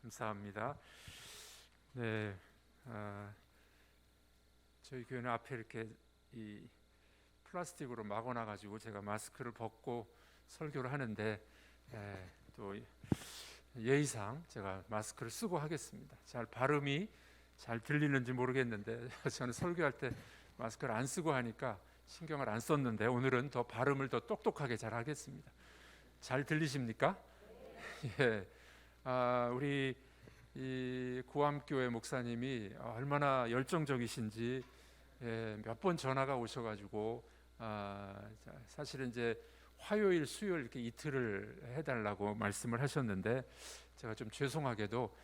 감사합니다. 네, 저희 교회는 앞에 이렇게 이 플라스틱으로 막아놔가지고 제가 마스크를 벗고 설교를 하는데 또 예의상 제가 마스크를 쓰고 하겠습니다. 잘 발음이 잘 들리는지 모르겠는데 저는 설교할 때 마스크를 안 쓰고 하니까 신경을 안 썼는데 오늘은 더 발음을 더 똑똑하게 잘 하겠습니다. 잘 들리십니까? 예. 우리 이 구암교회 목사님이 얼마나 열정적이신지 몇 번 전화가 오셔가지고 사실은 이제 화요일, 수요일 이렇게 이틀을 해달라고 말씀을 하셨는데 제가 좀 죄송하게도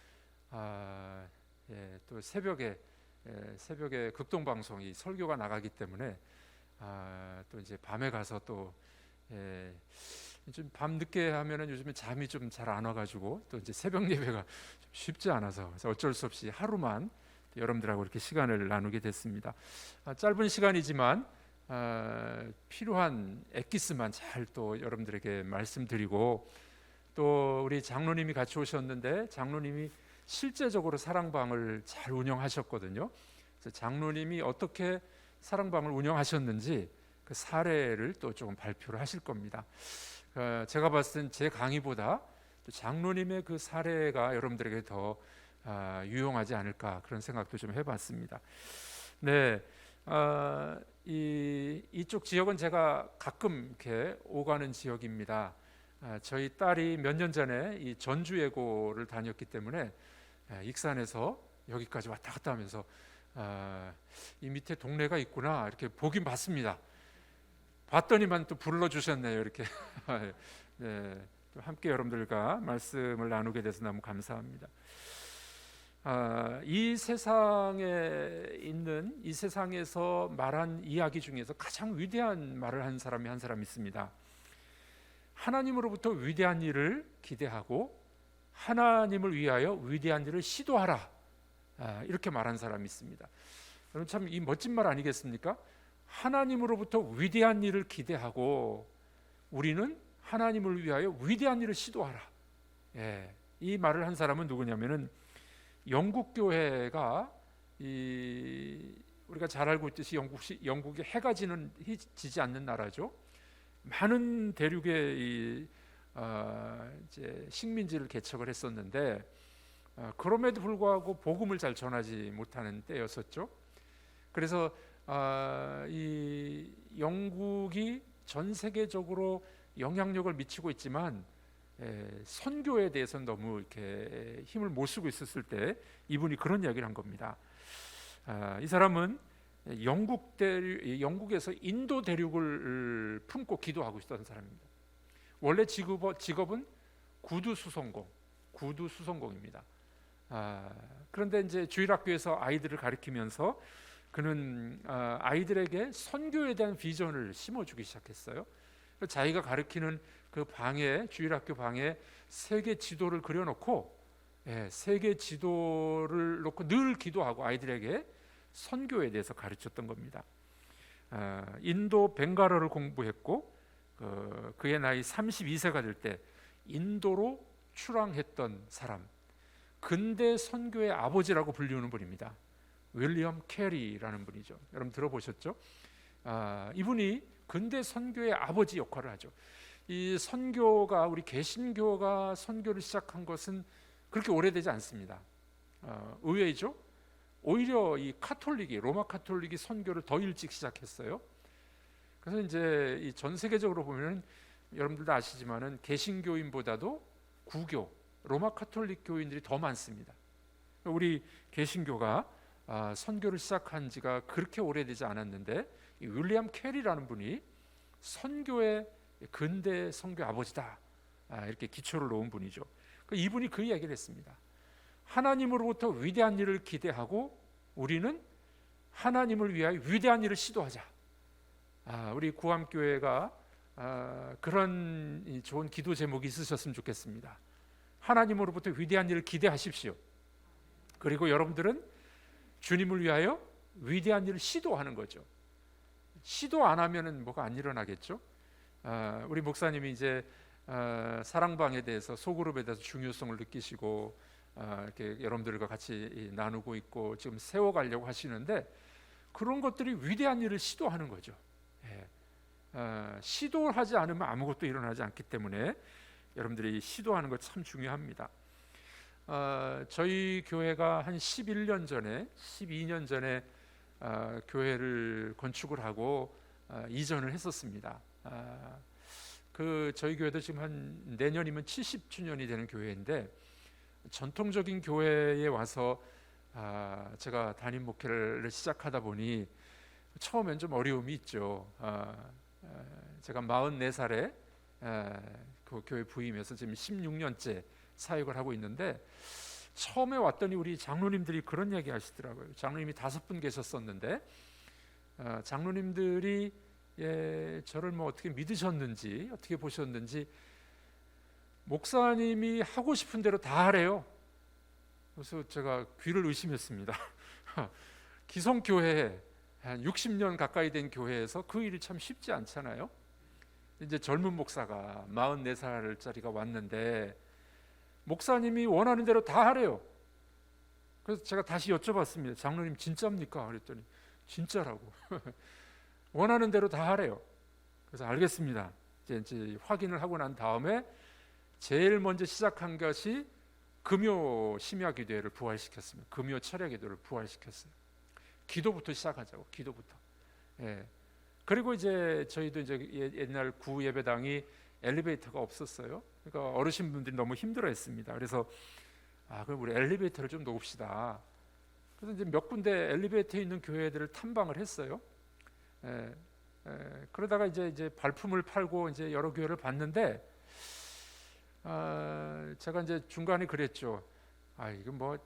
또 새벽에 극동 방송이 설교가 나가기 때문에 또 이제 밤에 가서 또 좀 밤 늦게 하면은 요즘에 잠이 좀 잘 안 와가지고 또 이제 새벽 예배가 좀 쉽지 않아서 그래서 어쩔 수 없이 하루만 여러분들하고 이렇게 시간을 나누게 됐습니다. 짧은 시간이지만 필요한 엑기스만 잘 또 여러분들에게 말씀드리고 또 우리 장로님이 같이 오셨는데 장로님이 실제적으로 사랑방을 잘 운영하셨거든요. 그래서 장로님이 어떻게 사랑방을 운영하셨는지 그 사례를 또 조금 발표를 하실 겁니다. 제가 봤을 땐 제 강의보다 또 장로님의 그 사례가 여러분들에게 더 유용하지 않을까 그런 생각도 좀 해봤습니다. 네, 이쪽 지역은 제가 가끔 이렇게 오가는 지역입니다. 저희 딸이 몇 년 전에 이 전주예고를 다녔기 때문에 익산에서 여기까지 왔다 갔다 하면서 이 밑에 동네가 있구나 이렇게 보긴 봤습니다. 봤더니만 또 불러주셨네요. 이렇게 네, 또 함께 여러분들과 말씀을 나누게 돼서 너무 감사합니다. 이 세상에 있는 이 세상에서 말한 이야기 중에서 가장 위대한 말을 한 사람이 한 사람 있습니다. 하나님으로부터 위대한 일을 기대하고 하나님을 위하여 위대한 일을 시도하라 이렇게 말한 사람이 있습니다. 여러분 참 이 멋진 말 아니겠습니까? 하나님으로부터 위대한 일을 기대하고 우리는 하나님을 위하여 위대한 일을 시도하라. 이 말을 한 사람은 누구냐면은 영국 교회가 우리가 잘 알고 있듯이 영국이 해가 지지 않는 나라죠. 많은 대륙의 이제 식민지를 개척을 했었는데 그럼에도 불구하고 복음을 잘 전하지 못하는 때였었죠. 그래서 이 영국이 전 세계적으로 영향력을 미치고 있지만 선교에 대해서는 너무 이렇게 힘을 못 쓰고 있었을 때 이분이 그런 이야기를 한 겁니다. 이 사람은 영국에서 인도 대륙을 품고 기도하고 있었던 사람입니다. 원래 직업은 구두 수송공입니다. 그런데 이제 주일학교에서 아이들을 가르치면서 그는 아이들에게 선교에 대한 비전을 심어주기 시작했어요. 자기가 가르치는 그 방에 주일학교 방에 세계 지도를 그려놓고 세계 지도를 놓고 늘 기도하고 아이들에게 선교에 대해서 가르쳤던 겁니다. 인도 벵갈어를 공부했고 그의 나이 32세가 될 때 인도로 출항했던 사람, 근대 선교의 아버지라고 불리우는 분입니다. 윌리엄 캐리라는 분이죠. 여러분 들어보셨죠? 이분이 근대 선교의 아버지 역할을 하죠. 이 선교가 우리 개신교가 선교를 시작한 것은 그렇게 오래되지 않습니다. 의외이죠? 오히려 이 로마 카톨릭이 선교를 더 일찍 시작했어요. 그래서 이제 이 전 세계적으로 보면 여러분들도 아시지만은 개신교인보다도 구교, 로마 카톨릭 교인들이 더 많습니다. 우리 개신교가 선교를 시작한 지가 그렇게 오래되지 않았는데 이 윌리엄 캐리라는 분이 선교의 근대 선교 아버지다 이렇게 기초를 놓은 분이죠. 이분이 그 이야기를 했습니다. 하나님으로부터 위대한 일을 기대하고 우리는 하나님을 위하여 위대한 일을 시도하자. 우리 구암교회가 그런 좋은 기도 제목이 있으셨으면 좋겠습니다. 하나님으로부터 위대한 일을 기대하십시오. 그리고 여러분들은 주님을 위하여 위대한 일을 시도하는 거죠. 시도 안 하면은 뭐가 안 일어나겠죠. 우리 목사님이 이제 사랑방에 대해서 소그룹에 대해서 중요성을 느끼시고 이렇게 여러분들과 같이 나누고 있고 지금 세워가려고 하시는데 그런 것들이 위대한 일을 시도하는 거죠. 예. 시도를 하지 않으면 아무것도 일어나지 않기 때문에 여러분들이 시도하는 것 참 중요합니다. 저희 교회가 한 11년 전에 12년 전에 교회를 건축을 하고 이전을 했었습니다. 그 저희 교회도 지금 한 내년이면 70주년이 되는 교회인데 전통적인 교회에 와서 제가 담임 목회를 시작하다 보니 처음엔 좀 어려움이 있죠. 제가 44살에 그 교회 부임해서 지금 16년째 사역을 하고 있는데 처음에 왔더니 우리 장로님들이 그런 얘기 하시더라고요. 장로님이 5분 계셨었는데 장로님들이 저를 뭐 어떻게 믿으셨는지 어떻게 보셨는지 목사님이 하고 싶은 대로 다 하래요. 그래서 제가 귀를 의심했습니다. 기성교회 한 60년 가까이 된 교회에서 그 일이 참 쉽지 않잖아요. 이제 젊은 목사가 44살짜리가 왔는데 목사님이 원하는 대로 다 하래요. 그래서 제가 다시 여쭤봤습니다. 장로님 진짜입니까? 그랬더니 진짜라고. 원하는 대로 다 하래요. 그래서 알겠습니다. 이제 확인을 하고 난 다음에 제일 먼저 시작한 것이 금요 심야 기도회를 부활시켰습니다. 금요 철야 기도를 부활시켰어요. 기도부터 시작하자고. 기도부터. 예. 그리고 이제 저희도 이제 옛날 구 예배당이 엘리베이터가 없었어요. 그러니까 어르신분들이 너무 힘들어했습니다. 그래서 그럼 우리 엘리베이터를 좀 놓읍시다. 그래서 이제 몇 군데 엘리베이터에 있는 교회들을 탐방을 했어요. 그러다가 이제 발품을 팔고 이제 여러 교회를 봤는데 제가 이제 중간에 그랬죠. 이거 뭐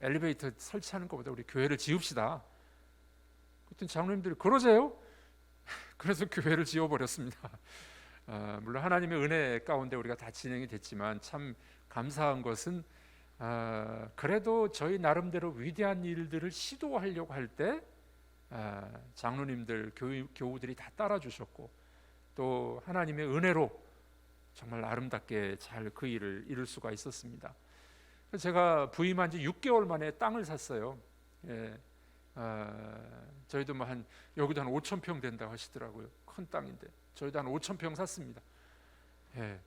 엘리베이터 설치하는 것보다 우리 교회를 지읍시다. 그랬더니 장로님들이 그러세요? 그래서 교회를 지어버렸습니다. 물론 하나님의 은혜 가운데 우리가 다 진행이 됐지만 참 감사한 것은 그래도 저희 나름대로 위대한 일들을 시도하려고 할 때 장로님들 교우들이 다 따라주셨고 또 하나님의 은혜로 정말 아름답게 잘 그 일을 이룰 수가 있었습니다. 제가 부임한 지 6개월 만에 땅을 샀어요. 예. 저희도 뭐 여기도 한 5,000평 된다고 하시더라고요. 큰 땅인데 저희도 한 5,000평 샀습니다. 예.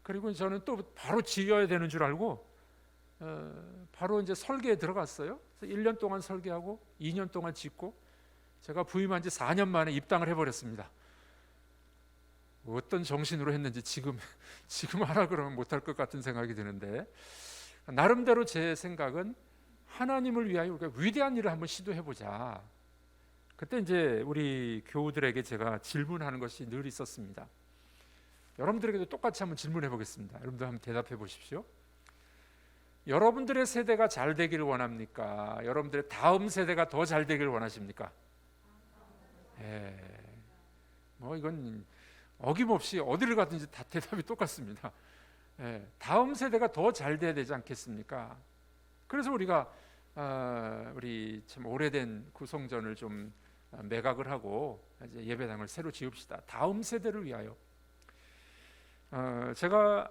그리고 저는 또 바로 지어야 되는 줄 알고 바로 이제 설계에 들어갔어요. 그래서 1년 동안 설계하고 2년 동안 짓고 제가 부임한 지 4년 만에 입당을 해버렸습니다. 어떤 정신으로 했는지 지금 하라 그러면 못할 것 같은 생각이 드는데 나름대로 제 생각은 하나님을 위하여 우리가 위대한 일을 한번 시도해보자. 그때 이제 우리 교우들에게 제가 질문하는 것이 늘 있었습니다. 여러분들에게도 똑같이 한번 질문해 보겠습니다. 여러분들 한번 대답해 보십시오. 여러분들의 세대가 잘 되기를 원합니까? 여러분들의 다음 세대가 더 잘 되기를 원하십니까? 뭐 이건 어김없이 어디를 가든지 다 대답이 똑같습니다. 다음 세대가 더 잘 돼야 되지 않겠습니까? 그래서 우리가 우리 참 오래된 구성전을 좀 매각을 하고 이제 예배당을 새로 지읍시다. 다음 세대를 위하여. 제가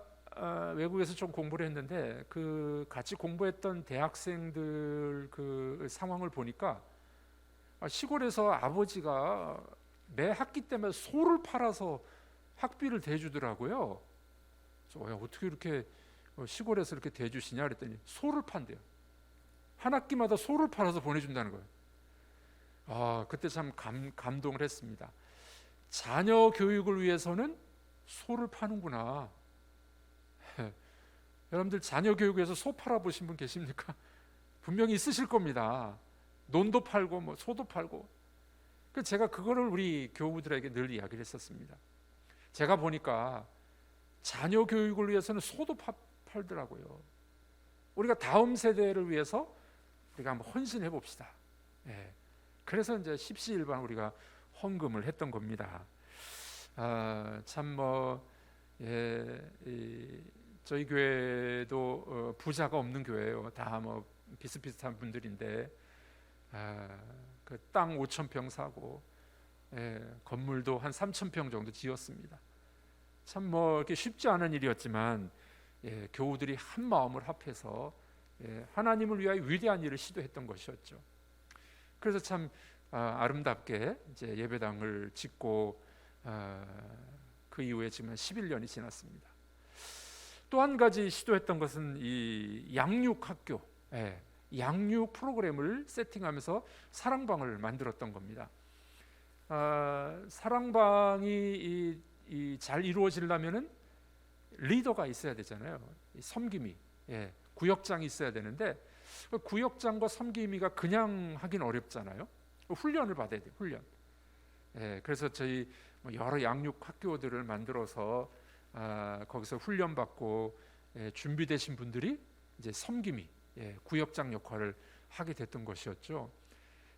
외국에서 좀 공부를 했는데 그 같이 공부했던 대학생들 그 상황을 보니까 시골에서 아버지가 매 학기 때문에 소를 팔아서 학비를 대주더라고요. 그래서 어떻게 이렇게 시골에서 이렇게 대주시냐 그랬더니 소를 판대요. 한 학기마다 소를 팔아서 보내준다는 거예요. 그때 참 감동을 했습니다. 자녀 교육을 위해서는 소를 파는구나. 여러분들 자녀 교육을 위해서 소 팔아보신 분 계십니까? 분명히 있으실 겁니다. 논도 팔고 뭐 소도 팔고. 제가 그거를 우리 교우들에게 늘 이야기를 했었습니다. 제가 보니까 자녀 교육을 위해서는 소도 팔더라고요. 우리가 다음 세대를 위해서 우리가 한번 헌신해 봅시다. 그래서 이제 십시일반 우리가 헌금을 했던 겁니다. 참 저희 교회도 부자가 없는 교회예요. 다 뭐 비슷비슷한 분들인데 그 땅 5,000평 사고 건물도 한 3,000평 정도 지었습니다. 참 뭐 이렇게 쉽지 않은 일이었지만 교우들이 한 마음을 합해서 하나님을 위하여 위대한 일을 시도했던 것이었죠. 그래서 참 아름답게 이제 예배당을 짓고 그 이후에 지금 11년이 지났습니다. 또 한 가지 시도했던 것은 이 양육학교, 양육 프로그램을 세팅하면서 사랑방을 만들었던 겁니다. 사랑방이 잘 이루어지려면은 리더가 있어야 되잖아요. 섬김이, 구역장이 있어야 되는데 구역장과 섬김이가 그냥 하긴 어렵잖아요. 훈련을 받아야 돼요. 훈련. 그래서 저희 여러 양육 학교들을 만들어서 거기서 훈련 받고 준비되신 분들이 이제 섬김이, 구역장 역할을 하게 됐던 것이었죠.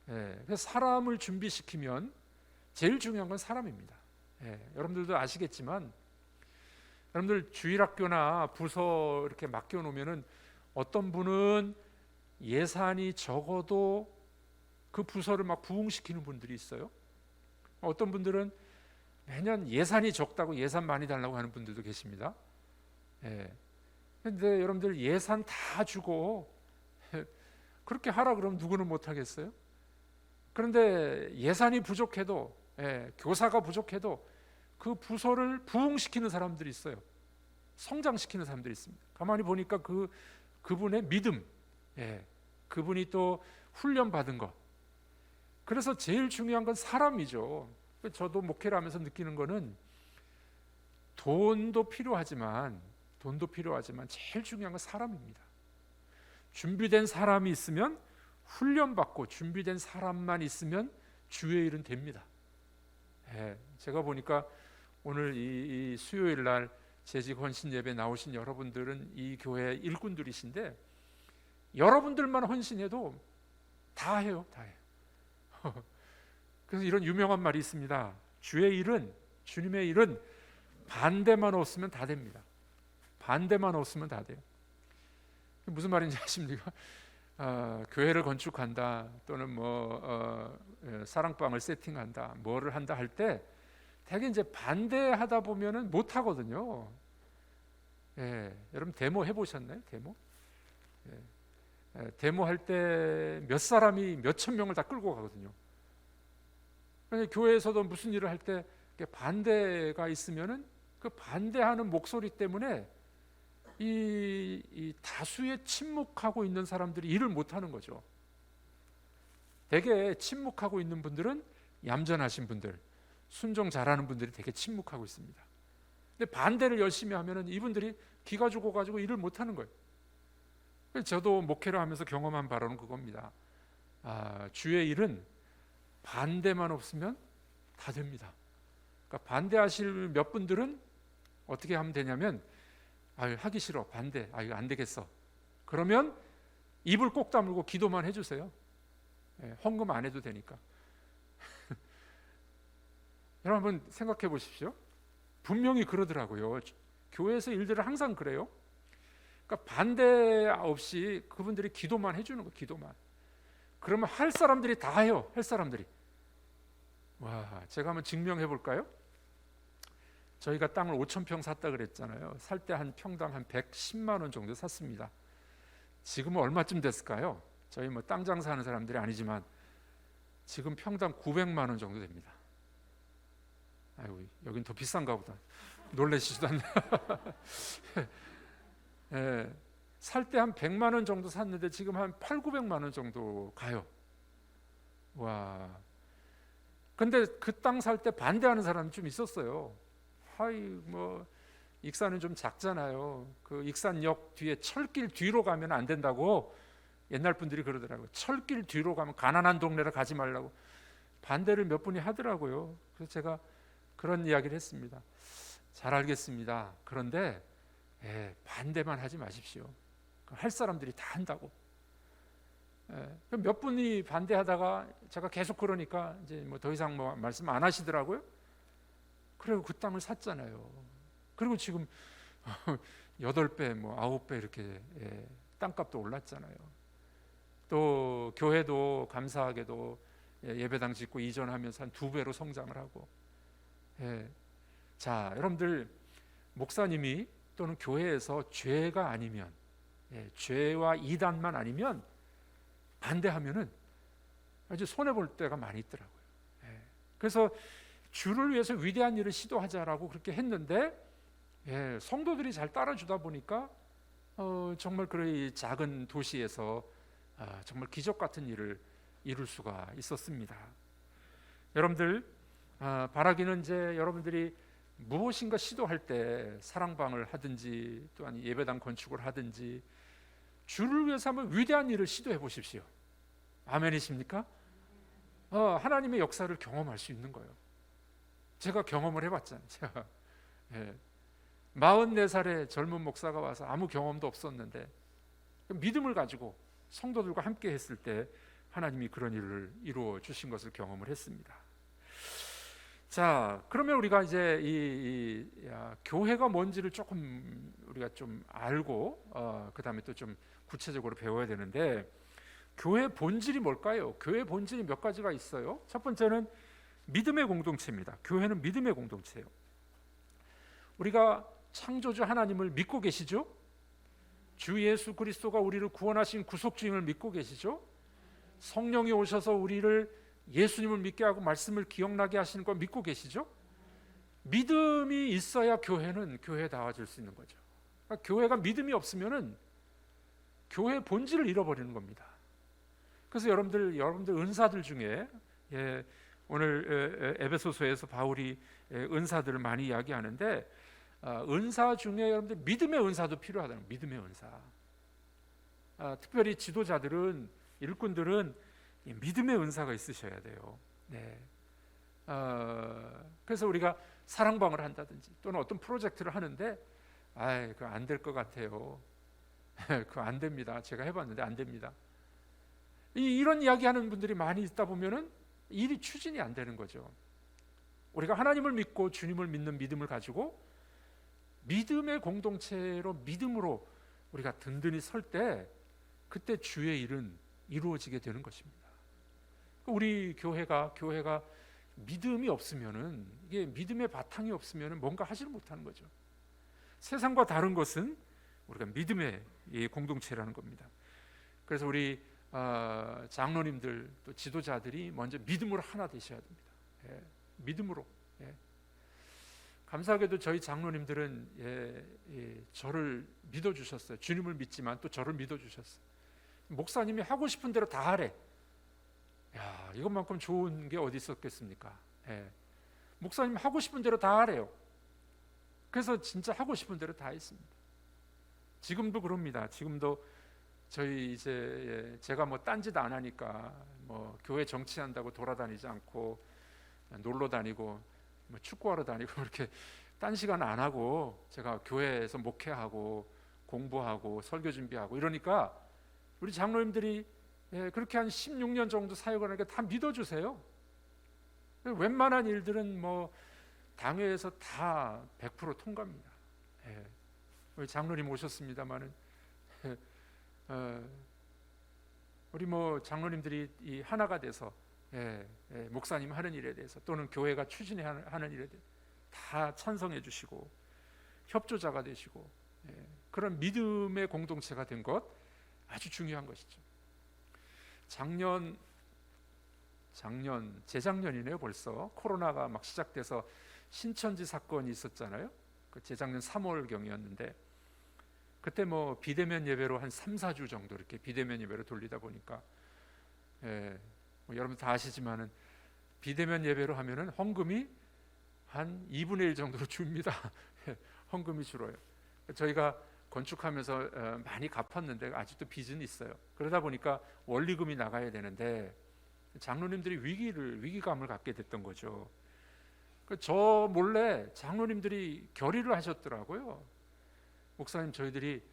그래서 사람을 준비시키면 제일 중요한 건 사람입니다. 여러분들도 아시겠지만, 여러분들 주일학교나 부서 이렇게 맡겨놓으면은 어떤 분은 예산이 적어도 그 부서를 막 부흥시키는 분들이 있어요. 어떤 분들은 매년 예산이 적다고 예산 많이 달라고 하는 분들도 계십니다. 그런데 여러분들 예산 다 주고 그렇게 하라 그러면 누구는 못 하겠어요? 그런데 예산이 부족해도, 교사가 부족해도 그 부서를 부흥시키는 사람들이 있어요. 성장시키는 사람들이 있습니다. 가만히 보니까 그분의 믿음, 그분이 또 훈련받은 것. 그래서 제일 중요한 건 사람이죠. 저도 목회를 하면서 느끼는 거는 돈도 필요하지만 제일 중요한 건 사람입니다. 준비된 사람이 있으면, 훈련받고 준비된 사람만 있으면 주의 일은 됩니다. 제가 보니까 오늘 이 수요일 날 재직 헌신 예배 나오신 여러분들은 이 교회 일꾼들이신데, 여러분들만 헌신해도 다 해요. 그래서 이런 유명한 말이 있습니다. 주의 일은, 주님의 일은 반대만 없으면 다 됩니다. 반대만 없으면 다 돼요. 무슨 말인지 아십니까? 교회를 건축한다, 또는 사랑방을 세팅한다, 뭐를 한다 할 때 되게 이제 반대하다 보면은 못 하거든요. 여러분 데모 해보셨나요? 데모 할 때 몇 사람이 몇천 명을 다 끌고 가거든요. 교회에서도 무슨 일을 할 때 반대가 있으면은 그 반대하는 목소리 때문에 이 다수의 침묵하고 있는 사람들이 일을 못 하는 거죠. 되게 침묵하고 있는 분들은 얌전하신 분들, 순종 잘하는 분들이 되게 침묵하고 있습니다. 근데 반대를 열심히 하면은 이분들이 기가 죽어가지고 일을 못 하는 거예요. 저도 목회를 하면서 경험한 바로는 그겁니다. 주의 일은 반대만 없으면 다 됩니다. 그러니까 반대하실 몇 분들은 어떻게 하면 되냐면, 하기 싫어, 반대, 이거 안 되겠어. 그러면 입을 꼭 다물고 기도만 해주세요. 헌금 안 해도 되니까. 여러분 한번 생각해 보십시오. 분명히 그러더라고요. 교회에서 일들은 항상 그래요. 그러니까 반대 없이 그분들이 기도만 해주는 거예요. 기도만. 그러면 할 사람들이 다 해요. 할 사람들이. 와, 제가 한번 증명해 볼까요? 저희가 땅을 5,000평 샀다 그랬잖아요. 살 때 한 평당 한 110만 원 정도 샀습니다. 지금은 얼마쯤 됐을까요? 저희 땅 장사하는 사람들이 아니지만 지금 평당 900만 원 정도 됩니다. 아이고, 여긴 더 비싼가 보다. 놀라시지도 않네. 살 때 한 100만 원 정도 샀는데 지금 한 800~900만 원 정도 가요. 와. 근데 그 땅 살 때 반대하는 사람이 좀 있었어요. 익산은 좀 작잖아요. 그 익산역 뒤에 철길 뒤로 가면 안 된다고 옛날 분들이 그러더라고요. 철길 뒤로 가면 가난한 동네를 가지 말라고 반대를 몇 분이 하더라고요. 그래서 제가 그런 이야기를 했습니다. 잘 알겠습니다. 그런데 반대만 하지 마십시오. 할 사람들이 다 한다고. 몇 분이 반대하다가 제가 계속 그러니까 이제 더 이상 말씀 안 하시더라고요. 그리고 그 땅을 샀잖아요. 그리고 지금 8배, 9배 이렇게 땅값도 올랐잖아요. 또 교회도 감사하게도 예배당 짓고 이전하면서 한 2배로 성장을 하고. 자, 여러분들 목사님이 또는 교회에서 죄가 아니면, 죄와 이단만 아니면 반대하면은 아주 손해 볼 때가 많이 있더라고요. 그래서 주를 위해서 위대한 일을 시도하자라고 그렇게 했는데, 성도들이 잘 따라주다 보니까 정말 그 작은 도시에서 정말 기적 같은 일을 이룰 수가 있었습니다. 여러분들, 바라기는 이제 여러분들이 무엇인가 시도할 때 사랑방을 하든지 또한 예배당 건축을 하든지 주를 위해서 한번 위대한 일을 시도해 보십시오. 아멘이십니까? 하나님의 역사를 경험할 수 있는 거예요. 제가 경험을 해봤잖아요. 제가 44살의 젊은 목사가 와서 아무 경험도 없었는데 믿음을 가지고 성도들과 함께 했을 때 하나님이 그런 일을 이루어 주신 것을 경험을 했습니다. 자, 그러면 우리가 이제 교회가 뭔지를 조금 우리가 좀 알고 그 다음에 또 좀 구체적으로 배워야 되는데, 교회 본질이 뭘까요? 교회 본질이 몇 가지가 있어요. 첫 번째는 믿음의 공동체입니다. 교회는 믿음의 공동체예요. 우리가 창조주 하나님을 믿고 계시죠? 주 예수 그리스도가 우리를 구원하신 구속주임을 믿고 계시죠? 성령이 오셔서 우리를 예수님을 믿게 하고 말씀을 기억나게 하시는 거 믿고 계시죠? 믿음이 있어야 교회는 교회다워질 수 있는 거죠. 그러니까 교회가 믿음이 없으면은 교회의 본질을 잃어버리는 겁니다. 그래서 여러분들 은사들 중에 오늘 에베소서에서 바울이 은사들을 많이 이야기하는데, 은사 중에 여러분들 믿음의 은사도 필요하다는 거예요. 믿음의 은사. 특별히 지도자들은, 일꾼들은 믿음의 은사가 있으셔야 돼요. 그래서 우리가 사랑방을 한다든지 또는 어떤 프로젝트를 하는데 그거 안 될 것 같아요. 그거 안 됩니다. 제가 해봤는데 안 됩니다. 이런 이야기하는 분들이 많이 있다 보면은 일이 추진이 안 되는 거죠. 우리가 하나님을 믿고 주님을 믿는 믿음을 가지고 믿음의 공동체로, 믿음으로 우리가 든든히 설 때 그때 주의 일은 이루어지게 되는 것입니다. 우리 교회가 믿음이 없으면은, 이게 믿음의 바탕이 없으면은 뭔가 하지를 못하는 거죠. 세상과 다른 것은 우리가 믿음의 공동체라는 겁니다. 그래서 우리 장로님들 또 지도자들이 먼저 믿음으로 하나 되셔야 됩니다. 믿음으로. 감사하게도 저희 장로님들은 저를 믿어주셨어요. 주님을 믿지만 또 저를 믿어주셨어요. 목사님이 하고 싶은 대로 다 하래. 이것만큼 좋은 게 어디 있었겠습니까? 목사님 하고 싶은 대로 다 하래요. 그래서 진짜 하고 싶은 대로 다 했습니다. 지금도 그럽니다. 지금도 저희 이제 제가 뭐 딴짓 안 하니까 뭐 교회 정치한다고 돌아다니지 않고 놀러 다니고 뭐 축구하러 다니고 이렇게 딴 시간 안 하고 제가 교회에서 목회하고 공부하고 설교 준비하고 이러니까 우리 장로님들이 그렇게 한 16년 정도 사역을 하니까 다 믿어주세요. 웬만한 일들은 뭐 당회에서 다 100% 통과입니다. 우리 장로님 오셨습니다마는 우리 뭐 장로님들이 이 하나가 돼서 목사님 하는 일에 대해서 또는 교회가 추진하는 일에 대해서 다 찬성해 주시고 협조자가 되시고 그런 믿음의 공동체가 된 것 아주 중요한 것이죠. 재작년이네요. 벌써 코로나가 막 시작돼서 신천지 사건이 있었잖아요. 그 재작년 3월경이었는데 그때 뭐 비대면 예배로 한 3-4주 정도 이렇게 비대면 예배로 돌리다 보니까 뭐 여러분 다 아시지만은 비대면 예배로 하면은 헌금이 한 2분의 1 정도로 줍니다. 헌금이 줄어요. 저희가 건축하면서 많이 갚았는데 아직도 빚은 있어요. 그러다 보니까 원리금이 나가야 되는데 장로님들이 위기감을 갖게 됐던 거죠. 저 몰래 장로님들이 결의를 하셨더라고요. 목사님, 저희들이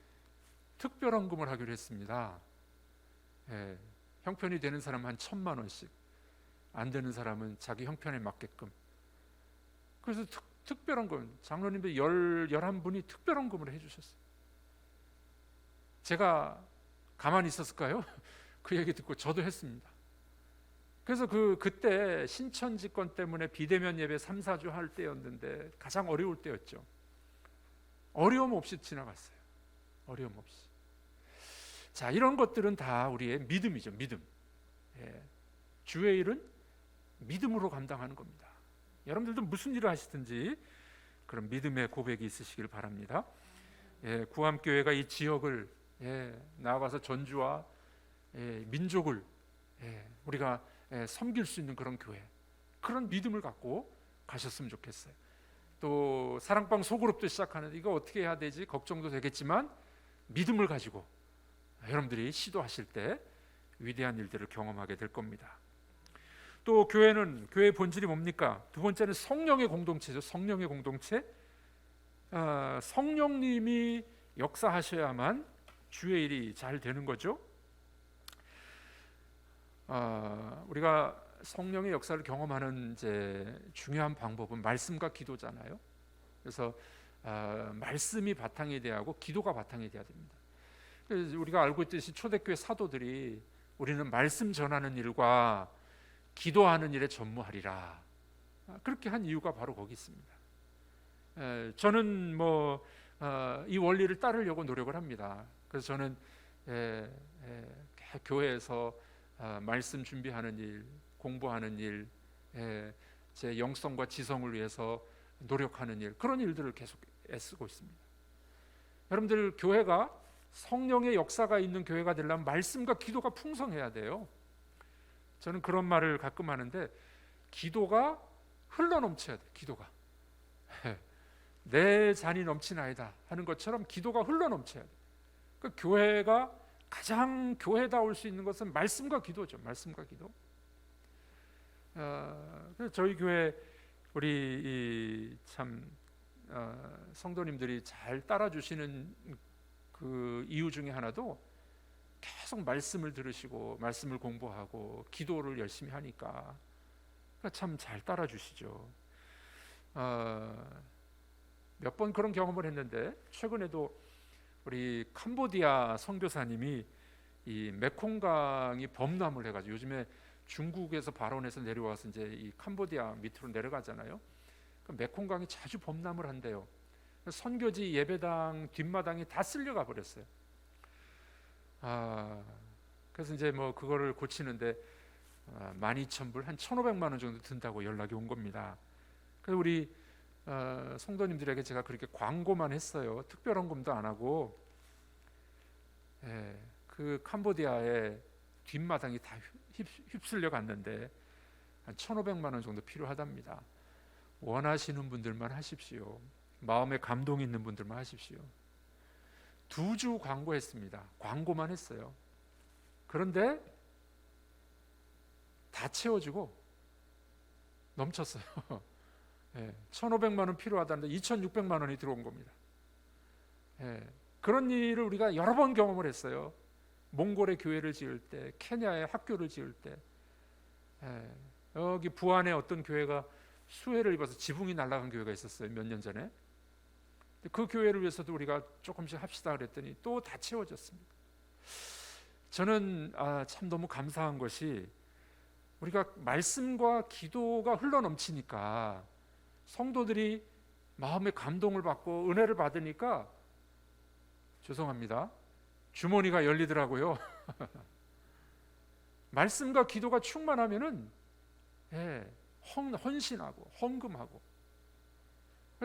특별헌금을 하기로 했습니다. 형편이 되는 사람은 한 1,000만 원씩, 안 되는 사람은 자기 형편에 맞게끔. 그래서 특별헌금, 장로님들 11분이 특별헌금을 해주셨어요. 제가 가만히 있었을까요? 그 얘기 듣고 저도 했습니다. 그래서 그때 신천지 건 때문에 비대면 예배 3-4주 할 때였는데 가장 어려울 때였죠. 어려움 없이 지나갔어요. 어려움 없이. 자, 이런 것들은 다 우리의 믿음이죠. 믿음. 예. 주의 일은 믿음으로 감당하는 겁니다. 여러분들도 무슨 일을 하시든지 그런 믿음의 고백이 있으시길 바랍니다. 예, 구암교회가 이 지역을 나아가서 전주와 민족을 우리가 섬길 수 있는 그런 교회, 그런 믿음을 갖고 가셨으면 좋겠어요. 또 사랑방 소그룹도 시작하는데 이거 어떻게 해야 되지 걱정도 되겠지만 믿음을 가지고 여러분들이 시도하실 때 위대한 일들을 경험하게 될 겁니다. 또 교회의 본질이 뭡니까? 두 번째는 성령의 공동체죠. 성령의 공동체. 성령님이 역사하셔야만 주의 일이 잘 되는 거죠. 우리가 성령의 역사를 경험하는 이제 중요한 방법은 말씀과 기도잖아요. 그래서 말씀이 바탕이 돼야 하고 기도가 바탕이 돼야 됩니다. 그래서 우리가 알고 있듯이 초대교회 사도들이 우리는 말씀 전하는 일과 기도하는 일에 전무하리라, 그렇게 한 이유가 바로 거기 있습니다. 저는 이 원리를 따르려고 노력을 합니다. 그래서 저는 교회에서 말씀 준비하는 일, 공부하는 일, 제 영성과 지성을 위해서 노력하는 일, 그런 일들을 계속 애쓰고 있습니다. 여러분들, 교회가 성령의 역사가 있는 교회가 되려면 말씀과 기도가 풍성해야 돼요. 저는 그런 말을 가끔 하는데, 기도가 흘러넘쳐야 돼. 기도가 내 잔이 넘치나이다 하는 것처럼 기도가 흘러넘쳐야 돼. 그러니까 교회가 가장 교회다울 수 있는 것은 말씀과 기도죠. 말씀과 기도. 그래서 저희 교회 우리 성도님들이 잘 따라주시는 그 이유 중에 하나도 계속 말씀을 들으시고 말씀을 공부하고 기도를 열심히 하니까 참 잘 따라주시죠. 몇 번 그런 경험을 했는데, 최근에도 우리 캄보디아 선교사님이 이 메콩강이 범람을 해가지고, 요즘에 중국에서 발원해서 내려와서 이제 이 캄보디아 밑으로 내려가잖아요. 메콩강이 자주 범람을 한대요. 선교지 예배당 뒷마당이 다 쓸려가 버렸어요. 그래서 이제 그거를 고치는데 12,000불, 한 1,500만 원 정도 든다고 연락이 온 겁니다. 그래서 우리 성도님들에게 제가 그렇게 광고만 했어요. 특별 헌금도 안 하고. 그 캄보디아의 뒷마당이 다 휩쓸려 갔는데 한 1,500만 원 정도 필요하답니다. 원하시는 분들만 하십시오. 마음에 감동이 있는 분들만 하십시오. 2주 광고했습니다. 광고만 했어요. 그런데 다 채워지고 넘쳤어요. 1,500만 원 필요하다는데 2,600만 원이 들어온 겁니다. 그런 일을 우리가 여러 번 경험을 했어요. 몽골에 교회를 지을 때, 케냐에 학교를 지을 때, 여기 부안에 어떤 교회가 수해를 입어서 지붕이 날아간 교회가 있었어요. 몇 년 전에. 그 교회를 위해서도 우리가 조금씩 합시다 그랬더니 또 다 채워졌습니다. 저는 참 너무 감사한 것이, 우리가 말씀과 기도가 흘러넘치니까 성도들이 마음의 감동을 받고 은혜를 받으니까, 죄송합니다, 주머니가 열리더라고요. 말씀과 기도가 충만하면은 헌신하고 헌금하고.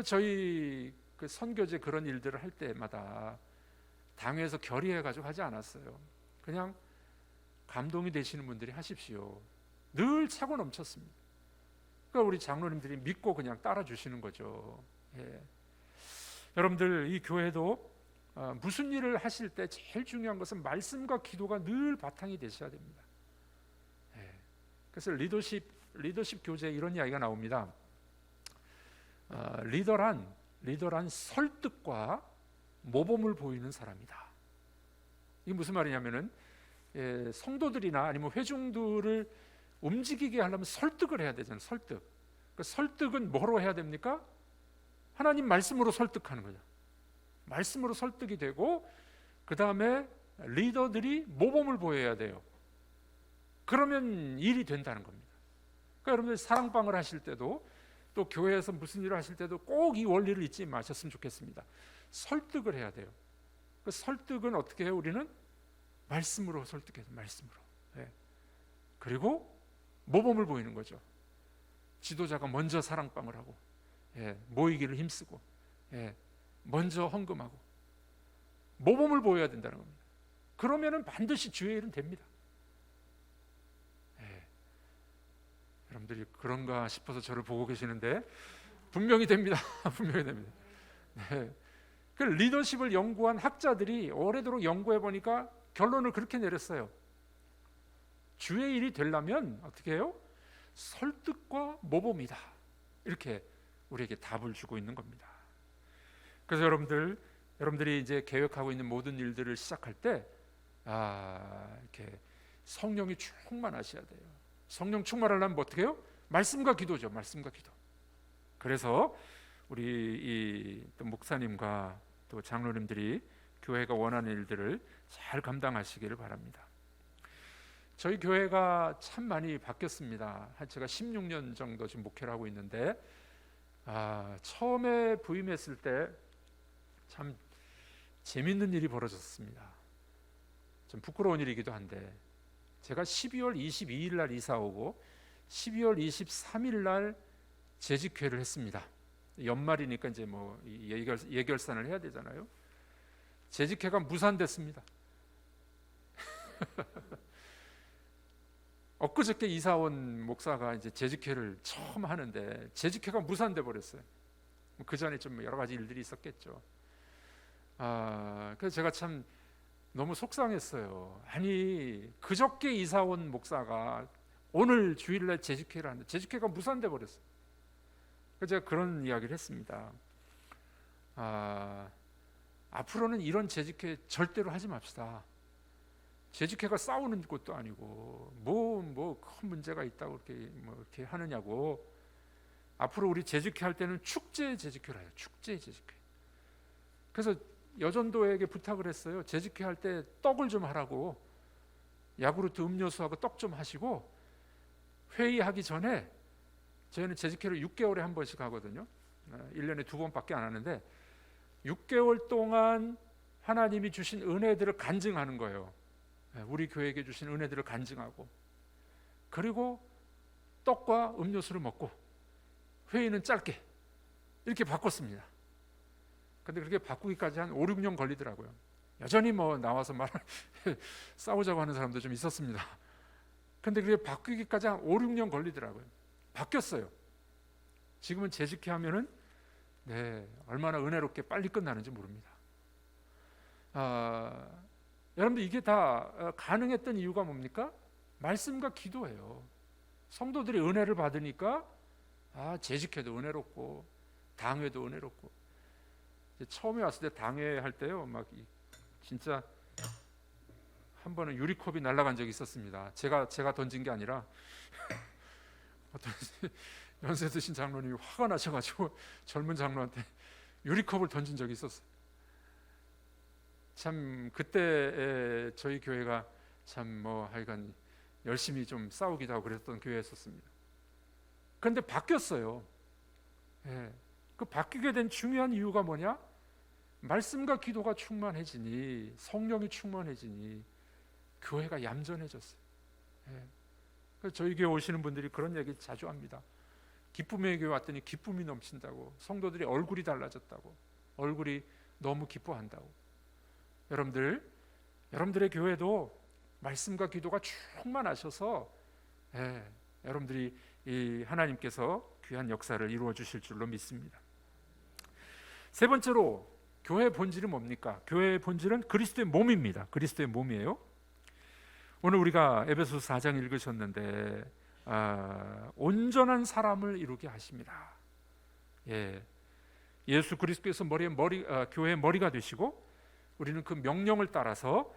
저희 그 선교제 그런 일들을 할 때마다 당회에서 결의해가지고 하지 않았어요. 그냥 감동이 되시는 분들이 하십시오. 늘 차고 넘쳤습니다. 그러니까 우리 장로님들이 믿고 그냥 따라주시는 거죠. 여러분들, 이 교회도 무슨 일을 하실 때 제일 중요한 것은 말씀과 기도가 늘 바탕이 되셔야 됩니다. 그래서 리더십 교재에 이런 이야기가 나옵니다. 리더란 설득과 모범을 보이는 사람이다. 이게 무슨 말이냐면은, 성도들이나 아니면 회중들을 움직이게 하려면 설득을 해야 되잖아요. 설득. 그 설득은 뭐로 해야 됩니까? 하나님 말씀으로 설득하는 거죠. 말씀으로 설득이 되고, 그 다음에 리더들이 모범을 보여야 돼요. 그러면 일이 된다는 겁니다. 그러니까 여러분들 사랑방을 하실 때도, 또 교회에서 무슨 일을 하실 때도 꼭 이 원리를 잊지 마셨으면 좋겠습니다. 설득을 해야 돼요. 그 설득은 어떻게 해요? 우리는 말씀으로 설득해요. 말씀으로. 예. 그리고 모범을 보이는 거죠. 지도자가 먼저 사랑방을 하고, 예, 모이기를 힘쓰고, 예, 먼저 헌금하고 모범을 보여야 된다는 겁니다. 그러면은 반드시 주의 일은 됩니다. 예. 여러분들이 그런가 싶어서 저를 보고 계시는데 분명히 됩니다. 분명히 됩니다. 네. 그 리더십을 연구한 학자들이 오래도록 연구해 보니까 결론을 그렇게 내렸어요. 주의 일이 되려면 어떻게 해요? 설득과 모범이다. 이렇게 우리에게 답을 주고 있는 겁니다. 그래서 여러분들이 이제 계획하고 있는 모든 일들을 시작할 때 이렇게 성령이 충만하셔야 돼요. 성령 충만하려면 뭐 어떻게 해요? 말씀과 기도죠. 말씀과 기도. 그래서 우리 또 목사님과 또 장로님들이 교회가 원하는 일들을 잘 감당하시기를 바랍니다. 저희 교회가 참 많이 바뀌었습니다. 제가 16년 정도 지금 목회를 하고 있는데 처음에 부임했을 때 참 재밌는 일이 벌어졌습니다. 좀 부끄러운 일이기도 한데 제가 12월 22일 날 이사 오고 12월 23일 날 재직회를 했습니다. 연말이니까 이제 뭐 예결산을 해야 되잖아요. 재직회가 무산됐습니다. 엊그저께 이사 온 목사가 이제 재직회를 처음 하는데 재직회가 무산돼 버렸어요. 그 전에 좀 여러 가지 일들이 있었겠죠. 그래서 제가 참 너무 속상했어요. 아니 그저께 이사 온 목사가 오늘 주일날 재직회를 하는데 재직회가 무산돼 버렸어요. 그래서 제가 그런 이야기를 했습니다. 앞으로는 이런 재직회 절대로 하지 맙시다. 재직회가 싸우는 것도 아니고 뭐 큰 문제가 있다고 이렇게 하느냐고. 앞으로 우리 재직회 할 때는 축제 재직회를 해요. 축제 재직회. 그래서 여전도에게 부탁을 했어요. 재직회 할 때 떡을 좀 하라고. 야구르트 음료수하고 떡 좀 하시고 회의하기 전에 저희는 재직회를 6개월에 한 번씩 하거든요. 1년에 2번밖에 안 하는데 6개월 동안 하나님이 주신 은혜들을 간증하는 거예요. 우리 교회에게 주신 은혜들을 간증하고 그리고 떡과 음료수를 먹고 회의는 짧게 이렇게 바꿨습니다. 근데 그렇게 바꾸기까지 한 5, 6년 걸리더라고요. 여전히 뭐 나와서 싸우자고 하는 사람도 좀 있었습니다. 근데 그게 바꾸기까지 한 5, 6년 걸리더라고요. 바뀌었어요. 지금은 재직회 하면은 얼마나 은혜롭게 빨리 끝나는지 모릅니다. 여러분들 이게 다 가능했던 이유가 뭡니까? 말씀과 기도예요. 성도들이 은혜를 받으니까 재직회도 은혜롭고 당회도 은혜롭고. 처음에 왔을 때 당회 할 때요, 막 진짜 한 번은 유리컵이 날아간 적이 있었습니다. 제가 던진 게 아니라 어떤 연세 드신 장로님이 화가 나셔가지고 젊은 장로한테 유리컵을 던진 적이 있었어요. 참 그때 저희 교회가 참 하여간 열심히 좀 싸우기도 하고 그랬던 교회였었습니다. 그런데 바뀌었어요. 그 바뀌게 된 중요한 이유가 뭐냐? 말씀과 기도가 충만해지니, 성령이 충만해지니 교회가 얌전해졌어요. 그래서 저희 교회 오시는 분들이 그런 얘기 자주 합니다. 기쁨의 교회 왔더니 기쁨이 넘친다고, 성도들이 얼굴이 달라졌다고, 얼굴이 너무 기뻐한다고. 여러분들의 교회도 말씀과 기도가 충만하셔서 여러분들이 이 하나님께서 귀한 역사를 이루어 주실 줄로 믿습니다. 세 번째로 교회의 본질은 뭡니까? 교회의 본질은 그리스도의 몸입니다. 그리스도의 몸이에요. 오늘 우리가 에베소서 4장 읽으셨는데 온전한 사람을 이루게 하십니다. 예수 그리스도께서 교회의 머리가 되시고 우리는 그 명령을 따라서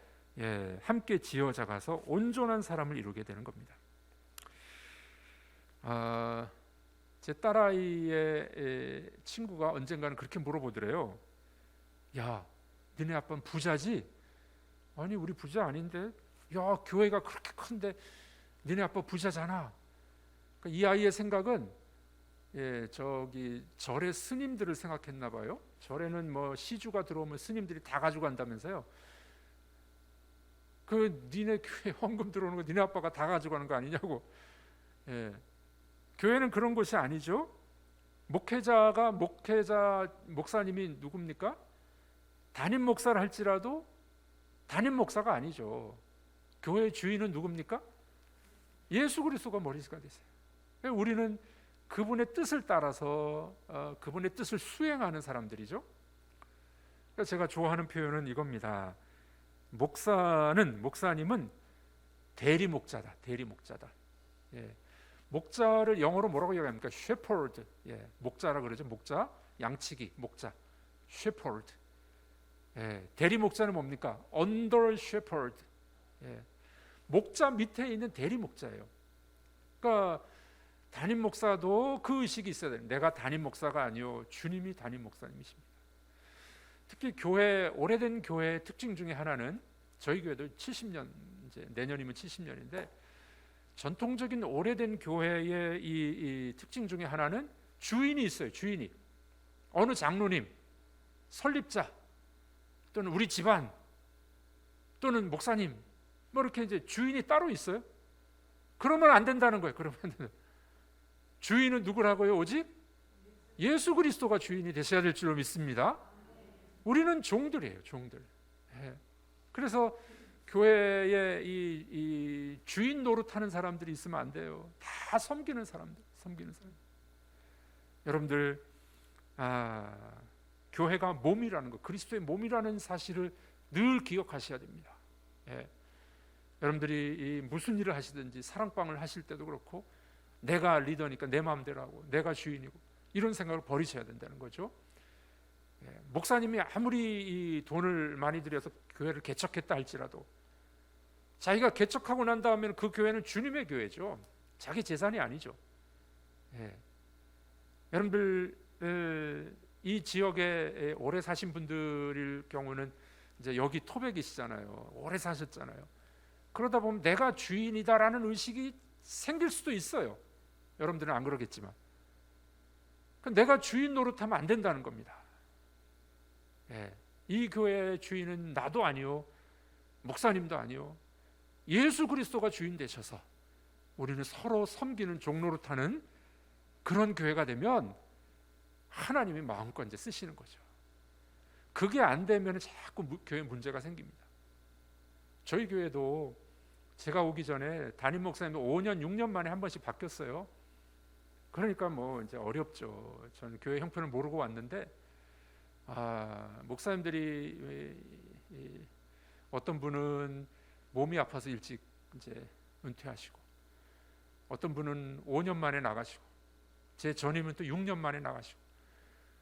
함께 지어져가서 온전한 사람을 이루게 되는 겁니다. 제 딸아이의 친구가 언젠가는 그렇게 물어보더래요. 야, 너네 아빠는 부자지? 아니, 우리 부자 아닌데. 야, 교회가 그렇게 큰데 너네 아빠 부자잖아. 그러니까 이 아이의 생각은 저기 절의 스님들을 생각했나 봐요. 절에는 뭐 시주가 들어오면 스님들이 다 가져간다면서요. 그 니네 교회 헌금 들어오는 거 니네 아빠가 다 가져가는 거 아니냐고. 교회는 그런 곳이 아니죠. 목사님이 누굽니까? 담임 목사를 할지라도 담임 목사가 아니죠. 교회의 주인은 누굽니까? 예수 그리스도가 머리가 되세요. 우리는 그분의 뜻을 따라서 그분의 뜻을 수행하는 사람들이죠. 그러니까 제가 좋아하는 표현은 이겁니다. 목사님은 대리 목자다. 대리 목자다. 목자를 영어로 뭐라고 얘기합니까? shepherd. 목자라 그러죠. 목자, 양치기, 목자, shepherd. 대리 목자는 뭡니까? under shepherd. 목자 밑에 있는 대리 목자예요. 그러니까 담임 목사도 그 의식이 있어야 돼요. 내가 담임 목사가 아니요, 주님이 담임 목사님이십니다. 특히 오래된 교회의 특징 중에 하나는, 저희 교회도 70년, 이제 내년이면 70년인데 전통적인 오래된 교회의 이 특징 중에 하나는 주인이 있어요. 주인이. 어느 장로님, 설립자, 또는 우리 집안, 또는 목사님, 뭐 이렇게 이제 주인이 따로 있어요. 그러면 안 된다는 거예요. 그러면 주인은 누구라고요? 오직 예수 그리스도가 주인이 되셔야 될 줄로 믿습니다. 우리는 종들이에요. 종들. 그래서 교회에 이 주인 노릇하는 사람들이 있으면 안 돼요. 다 섬기는 사람들. 여러분들, 교회가 몸이라는 거, 그리스도의 몸이라는 사실을 늘 기억하셔야 됩니다. 여러분들이 무슨 일을 하시든지 사랑방을 하실 때도 그렇고, 내가 리더니까 내 마음대로 하고 내가 주인이고, 이런 생각을 버리셔야 된다는 거죠. 목사님이 아무리 이 돈을 많이 들여서 교회를 개척했다 할지라도 자기가 개척하고 난 다음에는 그 교회는 주님의 교회죠. 자기 재산이 아니죠. 여러분들, 이 지역에 오래 사신 분들일 경우는 이제 여기 토백이시잖아요. 오래 사셨잖아요. 그러다 보면 내가 주인이다라는 의식이 생길 수도 있어요. 여러분들은 안 그러겠지만, 내가 주인 노릇하면 안 된다는 겁니다. 이 교회의 주인은 나도 아니요, 목사님도 아니요, 예수 그리스도가 주인 되셔서 우리는 서로 섬기는 종노릇하는 그런 교회가 되면 하나님이 마음껏 이제 쓰시는 거죠. 그게 안 되면 자꾸 교회 문제가 생깁니다. 저희 교회도 제가 오기 전에 담임 목사님도 5년, 6년 만에 한 번씩 바뀌었어요. 그러니까 뭐 이제 어렵죠. 저는 교회 형편을 모르고 왔는데, 목사님들이 어떤 분은 몸이 아파서 일찍 이제 은퇴하시고, 어떤 분은 5년 만에 나가시고, 제 전임은 또 6년 만에 나가시고,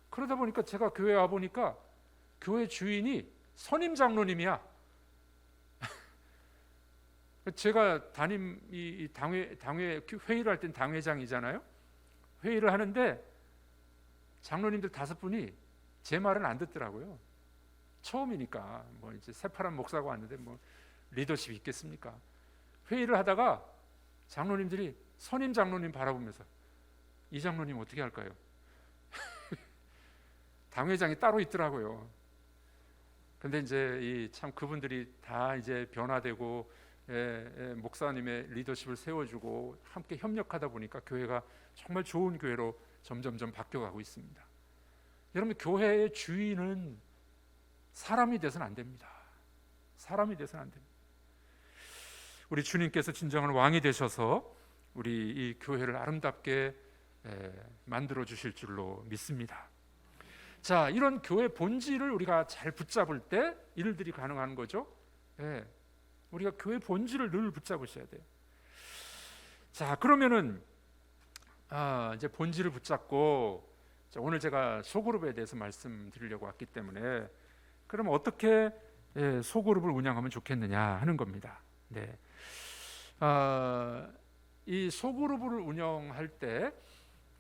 그러다 보니까 제가 교회 와 보니까 교회 주인이 선임 장로님이야. 제가 이 당회 회의를 할 땐 당회장이잖아요. 회의를 하는데 장로님들 5분이 제 말은 안 듣더라고요. 처음이니까 뭐 이제 새파란 목사가 왔는데 뭐 리더십이 있겠습니까? 회의를 하다가 장로님들이 선임 장로님 바라보면서, 이 장로님 어떻게 할까요? 당회장이 따로 있더라고요. 근데 이제 참 그분들이 다 이제 변화되고 목사님의 리더십을 세워주고 함께 협력하다 보니까 교회가 정말 좋은 교회로 점점점 바뀌어가고 있습니다. 여러분, 교회의 주인은 사람이 돼서는 안 됩니다. 사람이 돼서는 안 됩니다. 우리 주님께서 진정한 왕이 되셔서 우리 이 교회를 아름답게 만들어 주실 줄로 믿습니다. 자, 이런 교회 본질을 우리가 잘 붙잡을 때 일들이 가능한 거죠. 우리가 교회 본질을 늘 붙잡으셔야 돼요. 자, 그러면은 이제 본질을 붙잡고, 오늘 제가 소그룹에 대해서 말씀드리려고 왔기 때문에, 그럼 어떻게 소그룹을 운영하면 좋겠느냐 하는 겁니다. 이 소그룹을 운영할 때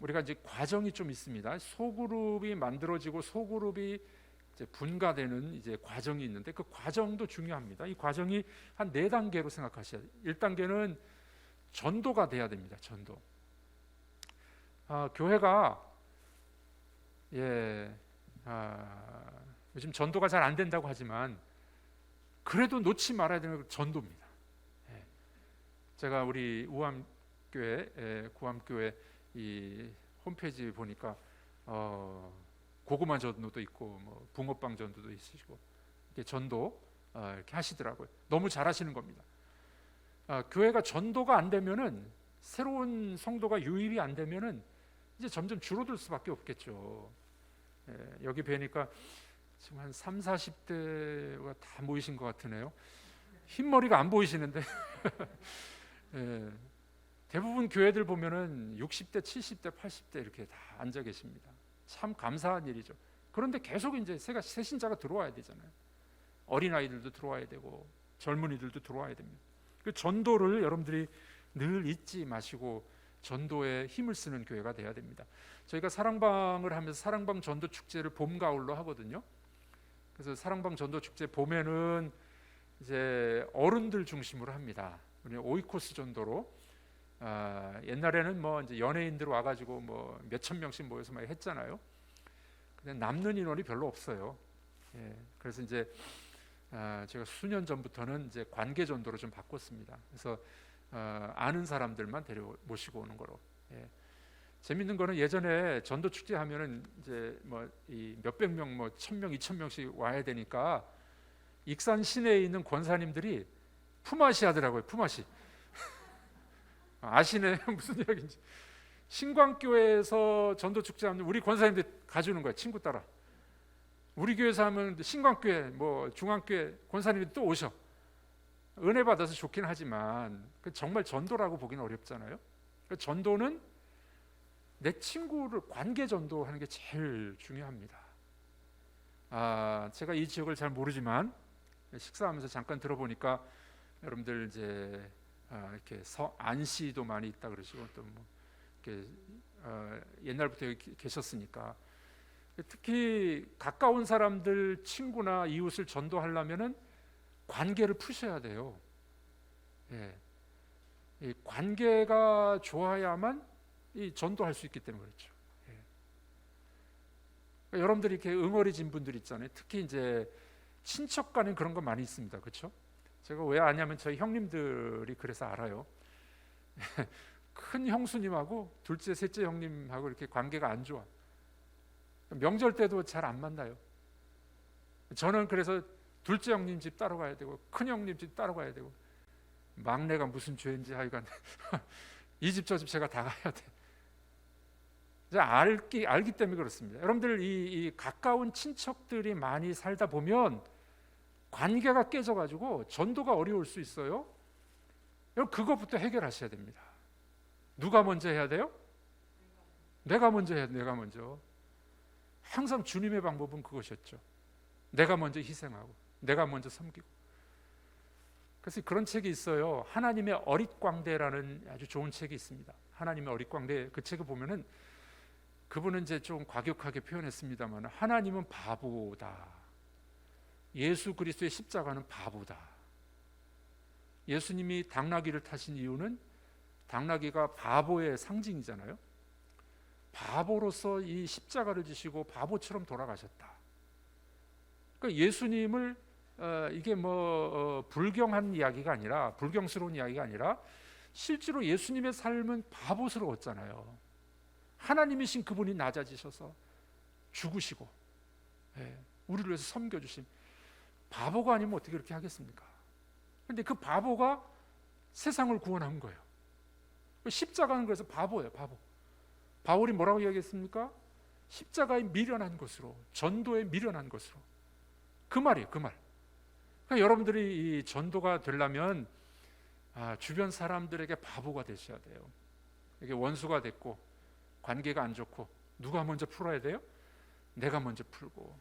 우리가 이제 과정이 좀 있습니다. 소그룹이 만들어지고 소그룹이 이제 분가되는 이제 과정이 있는데, 그 과정도 중요합니다. 이 과정이 한 4단계로 생각하셔야 돼요. 1단계는 전도가 돼야 됩니다. 전도. 교회가 요즘 전도가 잘 안 된다고 하지만 그래도 놓지 말아야 되는 건 전도입니다. 제가 우리 우암교회, 구암교회 이 홈페이지 보니까 고구마 전도도 있고 뭐 붕어빵 전도도 있으시고 이렇게 전도 이렇게 하시더라고요. 너무 잘하시는 겁니다. 교회가 전도가 안 되면은, 새로운 성도가 유입이 안 되면은 이제 점점 줄어들 수밖에 없겠죠. 여기 뵈니까 지금 한 3, 40대가 다 모이신 것 같으네요. 흰머리가 안 보이시는데 대부분 교회들 보면은 60대, 70대, 80대 이렇게 다 앉아 계십니다. 참 감사한 일이죠. 그런데 계속 이제 새 신자가 들어와야 되잖아요. 어린아이들도 들어와야 되고 젊은이들도 들어와야 됩니다. 그 전도를 여러분들이 늘 잊지 마시고 전도에 힘을 쓰는 교회가 돼야 됩니다. 저희가 사랑방을 하면서 사랑방 전도 축제를 봄 가을로 하거든요. 그래서 사랑방 전도 축제 봄에는 이제 어른들 중심으로 합니다. 우리 오이코스 전도로. 옛날에는 뭐 이제 연예인들 와가지고 뭐 몇천 명씩 모여서 막 했잖아요. 근데 남는 인원이 별로 없어요. 그래서 이제 제가 수년 전부터는 이제 관계 전도로 좀 바꿨습니다. 그래서 아는 사람들만 모시고 오는 거로. 재밌는 거는 예전에 전도 축제 하면은 이제 뭐 이 몇백 명, 뭐 1,000명, 2,000명씩 와야 되니까 익산 시내에 있는 권사님들이 품앗이 하더라고요. 품앗이. 아시네 무슨 이야기인지. 신광교회에서 전도 축제 하면 우리 권사님들 가주는 거예요. 친구 따라. 우리 교회에서 하면 신광교회, 뭐 중앙교회 권사님들이 또 오셔. 은혜 받아서 좋긴 하지만 정말 전도라고 보기는 어렵잖아요. 전도는 내 친구를 관계 전도하는 게 제일 중요합니다. 제가 이 지역을 잘 모르지만 식사하면서 잠깐 들어보니까 여러분들 이제 이렇게 안시도 많이 있다 그러시고 또 뭐 이렇게 옛날부터 여기 계셨으니까 특히 가까운 사람들 친구나 이웃을 전도하려면은 관계를 푸셔야 돼요. 이 관계가 좋아야만 이 전도할 수 있기 때문에 그렇죠. 그러니까 여러분들이 이렇게 응어리진 분들 있잖아요. 특히 이제 친척 간에 그런 거 많이 있습니다. 그렇죠? 제가 왜 아냐면 저희 형님들이 그래서 알아요. 큰 형수님하고 둘째, 셋째 형님하고 이렇게 관계가 안 좋아. 명절 때도 잘 안 만나요. 저는 그래서 둘째 형님 집 따로 가야 되고 큰 형님 집 따로 가야 되고 막내가 무슨 죄인지 하여간 이 집 저 집 제가 다 가야 돼. 알기 때문에 그렇습니다. 여러분들 이 가까운 친척들이 많이 살다 보면 관계가 깨져가지고 전도가 어려울 수 있어요. 여러분 그것부터 해결하셔야 됩니다. 누가 먼저 해야 돼요? 내가 먼저 해야 돼. 내가 먼저. 항상 주님의 방법은 그것이었죠. 내가 먼저 희생하고 내가 먼저 섬기고. 그래서 그런 책이 있어요. 하나님의 어릿광대라는 아주 좋은 책이 있습니다. 하나님의 어릿광대. 그 책을 보면은 그분은 이제 좀 과격하게 표현했습니다만 하나님은 바보다. 예수 그리스도의 십자가는 바보다. 예수님이 당나귀를 타신 이유는 당나귀가 바보의 상징이잖아요. 바보로서 이 십자가를 지시고 바보처럼 돌아가셨다. 그러니까 예수님을 이게 뭐 불경한 이야기가 아니라 불경스러운 이야기가 아니라 실제로 예수님의 삶은 바보스러웠잖아요. 하나님이신 그분이 낮아지셔서 죽으시고 우리를 위해서 섬겨주신 바보가 아니면 어떻게 그렇게 하겠습니까? 그런데 그 바보가 세상을 구원한 거예요. 십자가는 그래서 바보예요. 바보. 바울이 뭐라고 이야기했습니까? 십자가에 미련한 것으로, 전도에 미련한 것으로. 그 말이에요. 그 말. 그러니까 여러분들이 이 전도가 되려면 주변 사람들에게 바보가 되셔야 돼요. 이게 원수가 됐고 관계가 안 좋고 누가 먼저 풀어야 돼요? 내가 먼저 풀고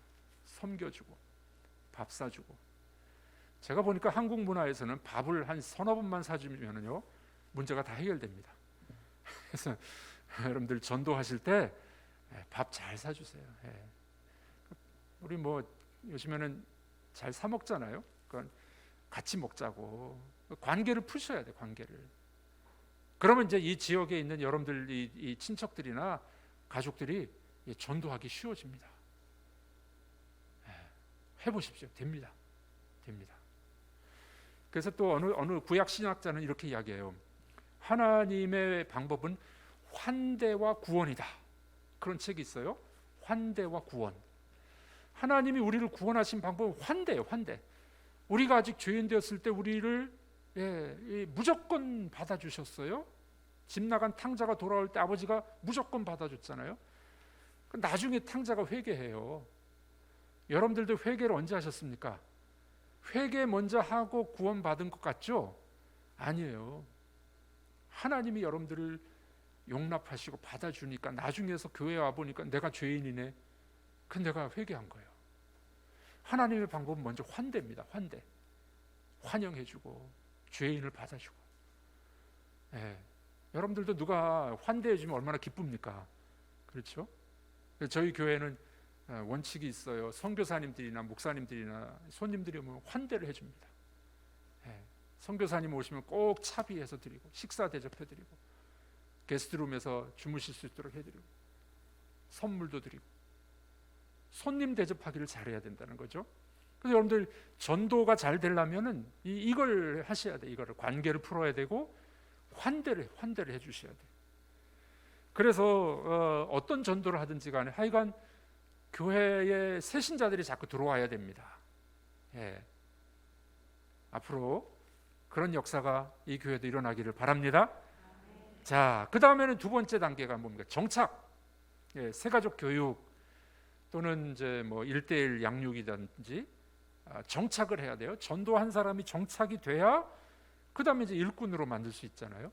섬겨주고 밥 사주고. 제가 보니까 한국 문화에서는 밥을 한 서너 번만 사주면은요 문제가 다 해결됩니다. 그래서 여러분들 전도하실 때 밥 잘 사주세요. 우리 뭐 요즘에는 잘 사 먹잖아요. 그러니까 같이 먹자고 관계를 푸셔야 돼. 관계를. 그러면 이제 이 지역에 있는 여러분들 이 친척들이나 가족들이 전도하기 쉬워집니다. 해보십시오. 됩니다. 됩니다. 그래서 또 어느 구약 신학자는 이렇게 이야기해요. 하나님의 방법은 환대와 구원이다. 그런 책이 있어요. 환대와 구원. 하나님이 우리를 구원하신 방법은 환대예요. 환대. 우리가 아직 죄인 되었을 때 우리를 무조건 받아주셨어요. 집 나간 탕자가 돌아올 때 아버지가 무조건 받아줬잖아요. 나중에 탕자가 회개해요. 여러분들도 회개를 언제 하셨습니까? 회개 먼저 하고 구원받은 것 같죠? 아니에요. 하나님이 여러분들을 용납하시고 받아주니까 나중에서 교회에 와보니까 내가 죄인이네. 그 내가 회개한 거예요. 하나님의 방법은 먼저 환대입니다. 환대. 환영해주고 죄인을 받아주고. 여러분들도 누가 환대해주면 얼마나 기쁩니까? 그렇죠? 저희 교회는 원칙이 있어요. 선교사님들이나 목사님들이나 손님들이 오면 환대를 해줍니다. 선교사님 오시면 꼭 차비해서 드리고 식사 대접해드리고 게스트룸에서 주무실 수 있도록 해드리고 선물도 드리고 손님 대접하기를 잘해야 된다는 거죠. 그래서 여러분들 전도가 잘 되려면은 이걸 하셔야 돼. 이거를 관계를 풀어야 되고 환대를 해주셔야 돼. 그래서 어떤 전도를 하든지 간에 하여간 교회에 새신자들이 자꾸 들어와야 됩니다. 앞으로 그런 역사가 이 교회도 일어나기를 바랍니다. 자, 그 다음에는 두 번째 단계가 뭡니까? 정착. 새가족 교육 또는 이제 뭐 1:1 양육이든지 정착을 해야 돼요. 전도한 사람이 정착이 돼야 그 다음에 이제 일꾼으로 만들 수 있잖아요.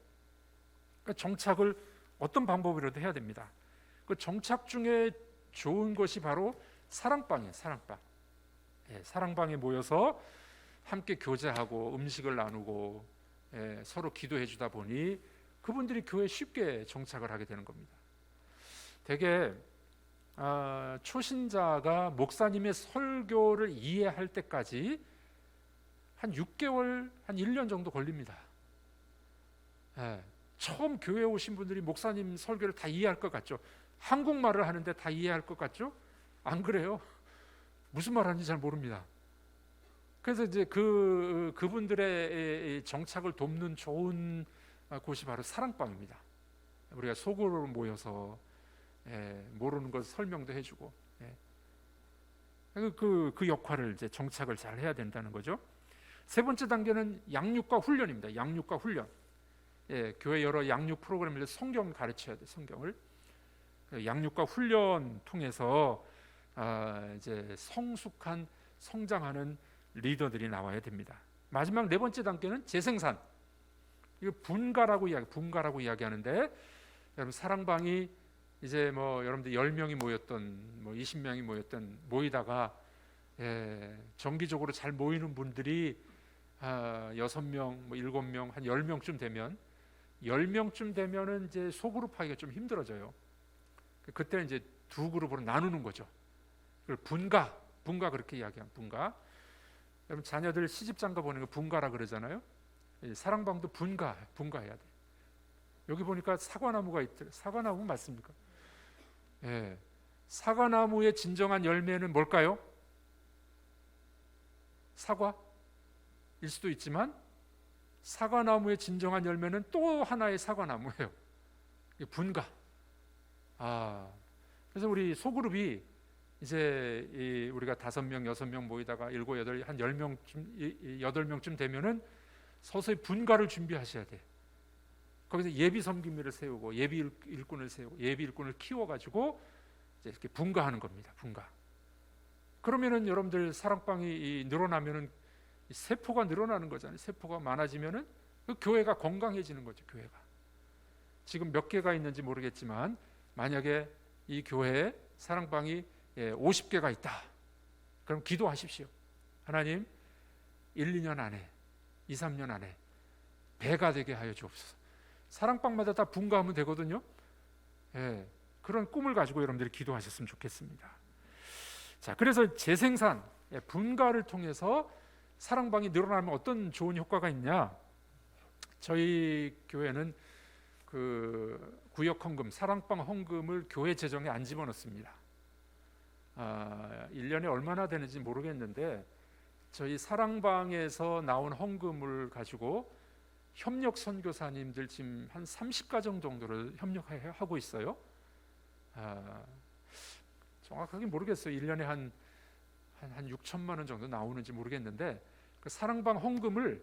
그러니까 정착을 어떤 방법으로도 해야 됩니다. 그 정착 중에 좋은 것이 바로 사랑방이에요. 사랑방. 사랑방에 모여서 함께 교제하고 음식을 나누고 서로 기도해 주다 보니 그분들이 교회에 쉽게 정착을 하게 되는 겁니다. 되게 초신자가 목사님의 설교를 이해할 때까지 한 6개월, 한 1년 정도 걸립니다. 처음 교회에 오신 분들이 목사님 설교를 다 이해할 것 같죠? 한국말을 하는데 다 이해할 것 같죠? 안 그래요? 무슨 말 하는지 잘 모릅니다. 그래서 이제 그분들의 정착을 돕는 좋은 곳이 바로 사랑방입니다. 우리가 소그룹으로 모여서 모르는 것 설명도 해주고 그 역할을 이제 정착을 잘 해야 된다는 거죠. 세 번째 단계는 양육과 훈련입니다. 양육과 훈련. 교회 여러 양육 프로그램을 성경 가르쳐야 돼. 성경을 양육과 훈련 통해서 이제 성숙한 성장하는 리더들이 나와야 됩니다. 마지막 네 번째 단계는 재생산. 이거 분가라고 이야기하는데 여러분 사랑방이 이제 뭐 여러분들 10명이 모였던 뭐 20명이 모이다가 정기적으로 잘 모이는 분들이 6명, 뭐 7명, 한 10명쯤 되면 10명쯤 되면은 이제 소그룹 하기가 좀 힘들어져요. 그때 이제 두 그룹으로 나누는 거죠. 그걸 분가 그렇게 이야기합니다. 분가. 여러분 자녀들 시집장가 보내는 거 분가라 그러잖아요. 사랑방도 분가해야 돼. 여기 보니까 사과나무가 있더라고요. 사과나무 맞습니까? 사과나무의 진정한 열매는 뭘까요? 사과일 수도 있지만 사과나무의 진정한 열매는 또 하나의 사과나무예요. 분가. 그래서 우리 소그룹이 이제 우리가 5명, 6명 모이다가 7, 8, 한 10명쯤, 8명쯤 되면은 서서히 분가를 준비하셔야 돼. 거기서 예비 섬김이를 세우고 예비 일꾼을 세우고 예비 일꾼을 키워가지고 이제 이렇게 분가하는 겁니다. 분가. 그러면은 여러분들 사랑방이 늘어나면은 세포가 늘어나는 거잖아요. 세포가 많아지면은 그 교회가 건강해지는 거죠. 교회가. 지금 몇 개가 있는지 모르겠지만 만약에 이 교회에 사랑방이 50개가 있다. 그럼 기도하십시오. 하나님 1, 2년 안에 2, 3년 안에 배가 되게 하여 주옵소서. 사랑방마다 다 분가하면 되거든요. 그런 꿈을 가지고 여러분들이 기도하셨으면 좋겠습니다. 자, 그래서 재생산, 분가를 통해서 사랑방이 늘어나면 어떤 좋은 효과가 있냐? 저희 교회는 그 구역 헌금, 사랑방 헌금을 교회 재정에 안 집어넣습니다. 1년에 얼마나 되는지 모르겠는데 저희 사랑방에서 나온 헌금을 가지고 협력 선교사님들 지금 한 30가정 정도를 협력하고 있어요. 정확하게 모르겠어요. 1년에 한 6천만 원 정도 나오는지 모르겠는데 그 사랑방 헌금을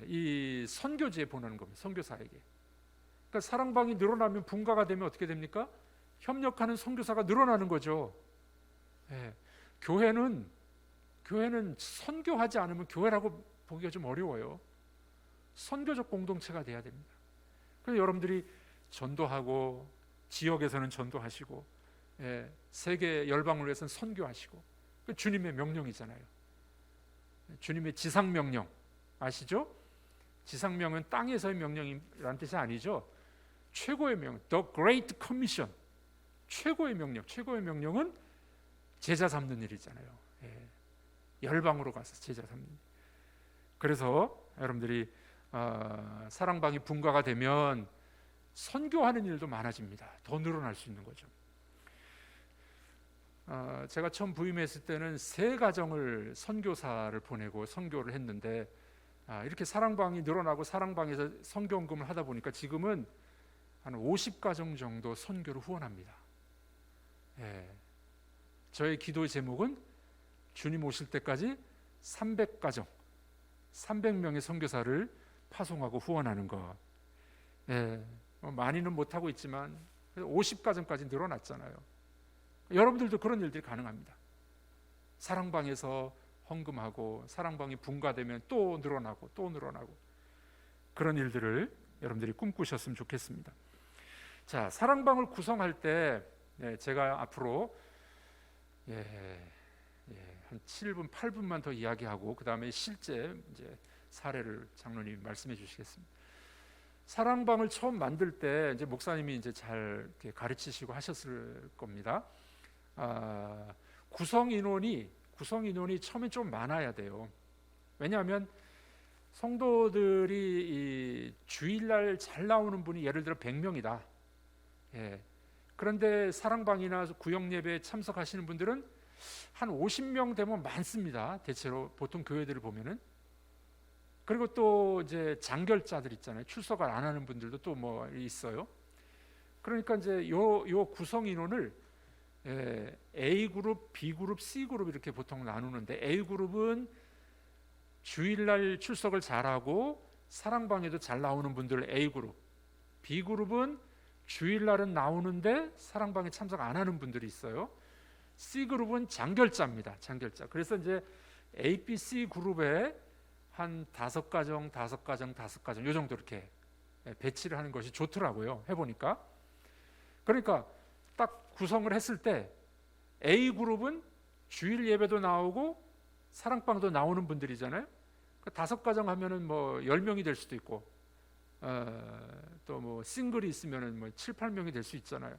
이 선교지에 보내는 겁니다. 선교사에게. 그러니까 사랑방이 늘어나면 분가가 되면 어떻게 됩니까? 협력하는 선교사가 늘어나는 거죠. 교회는 선교하지 않으면 교회라고 보기가 좀 어려워요. 선교적 공동체가 돼야 됩니다. 그래서 여러분들이 전도하고 지역에서는 전도하시고 세계 열방을 위해서는 선교하시고 주님의 명령이잖아요. 주님의 지상명령 아시죠? 지상명은 땅에서의 명령이라는 뜻이 아니죠. 최고의 명령, The Great Commission, 최고의 명령은 제자 삼는 일이잖아요. 열방으로 가서 제자 삼는 일. 그래서 여러분들이 사랑방이 분가가 되면 선교하는 일도 많아집니다. 더 늘어날 수 있는 거죠. 제가 처음 부임했을 때는 3가정을 선교사를 보내고 선교를 했는데 이렇게 사랑방이 늘어나고 사랑방에서 선교헌금을 하다 보니까 지금은 한 50가정 정도 선교를 후원합니다. 저의 기도의 제목은 주님 오실 때까지 300가정, 300명의 선교사를 파송하고 후원하는 것. 많이는 못하고 있지만 50가정까지 늘어났잖아요. 여러분들도 그런 일들이 가능합니다. 사랑방에서 헌금하고 사랑방이 분가되면 또 늘어나고 그런 일들을 여러분들이 꿈꾸셨으면 좋겠습니다. 자, 사랑방을 구성할 때 제가 앞으로 한 7분, 8분만 더 이야기하고 그 다음에 실제 이제 사례를 장로님이 말씀해 주시겠습니다. 사랑방을 처음 만들 때 이제 목사님이 이제 잘 이렇게 가르치시고 하셨을 겁니다. 구성 인원이 처음에 좀 많아야 돼요. 왜냐하면 성도들이 이 주일날 잘 나오는 분이 예를 들어 100명이다. 그런데 사랑방이나 구역 예배에 참석하시는 분들은 한 50명 되면 많습니다. 대체로 보통 교회들을 보면은. 그리고 또 이제 장결자들 있잖아요. 출석을 안 하는 분들도 또 뭐 있어요. 그러니까 이제 요 구성 인원을 A 그룹, B 그룹, C 그룹 이렇게 보통 나누는데 A 그룹은 주일날 출석을 잘하고 사랑방에도 잘 나오는 분들 A 그룹, B 그룹은 주일날은 나오는데 사랑방에 참석 안 하는 분들이 있어요. C 그룹은 장결자입니다. 장결자. 그래서 이제 A, B, C 그룹에 한 5가정 요 정도 이렇게 배치를 하는 것이 좋더라고요. 해보니까. 그러니까 딱 구성을 했을 때 A 그룹은 주일 예배도 나오고 사랑방도 나오는 분들이잖아요. 5가정 하면은 뭐 10명이 될 수도 있고 또 뭐 싱글이 있으면은 뭐 7, 8명이 될 수 있잖아요.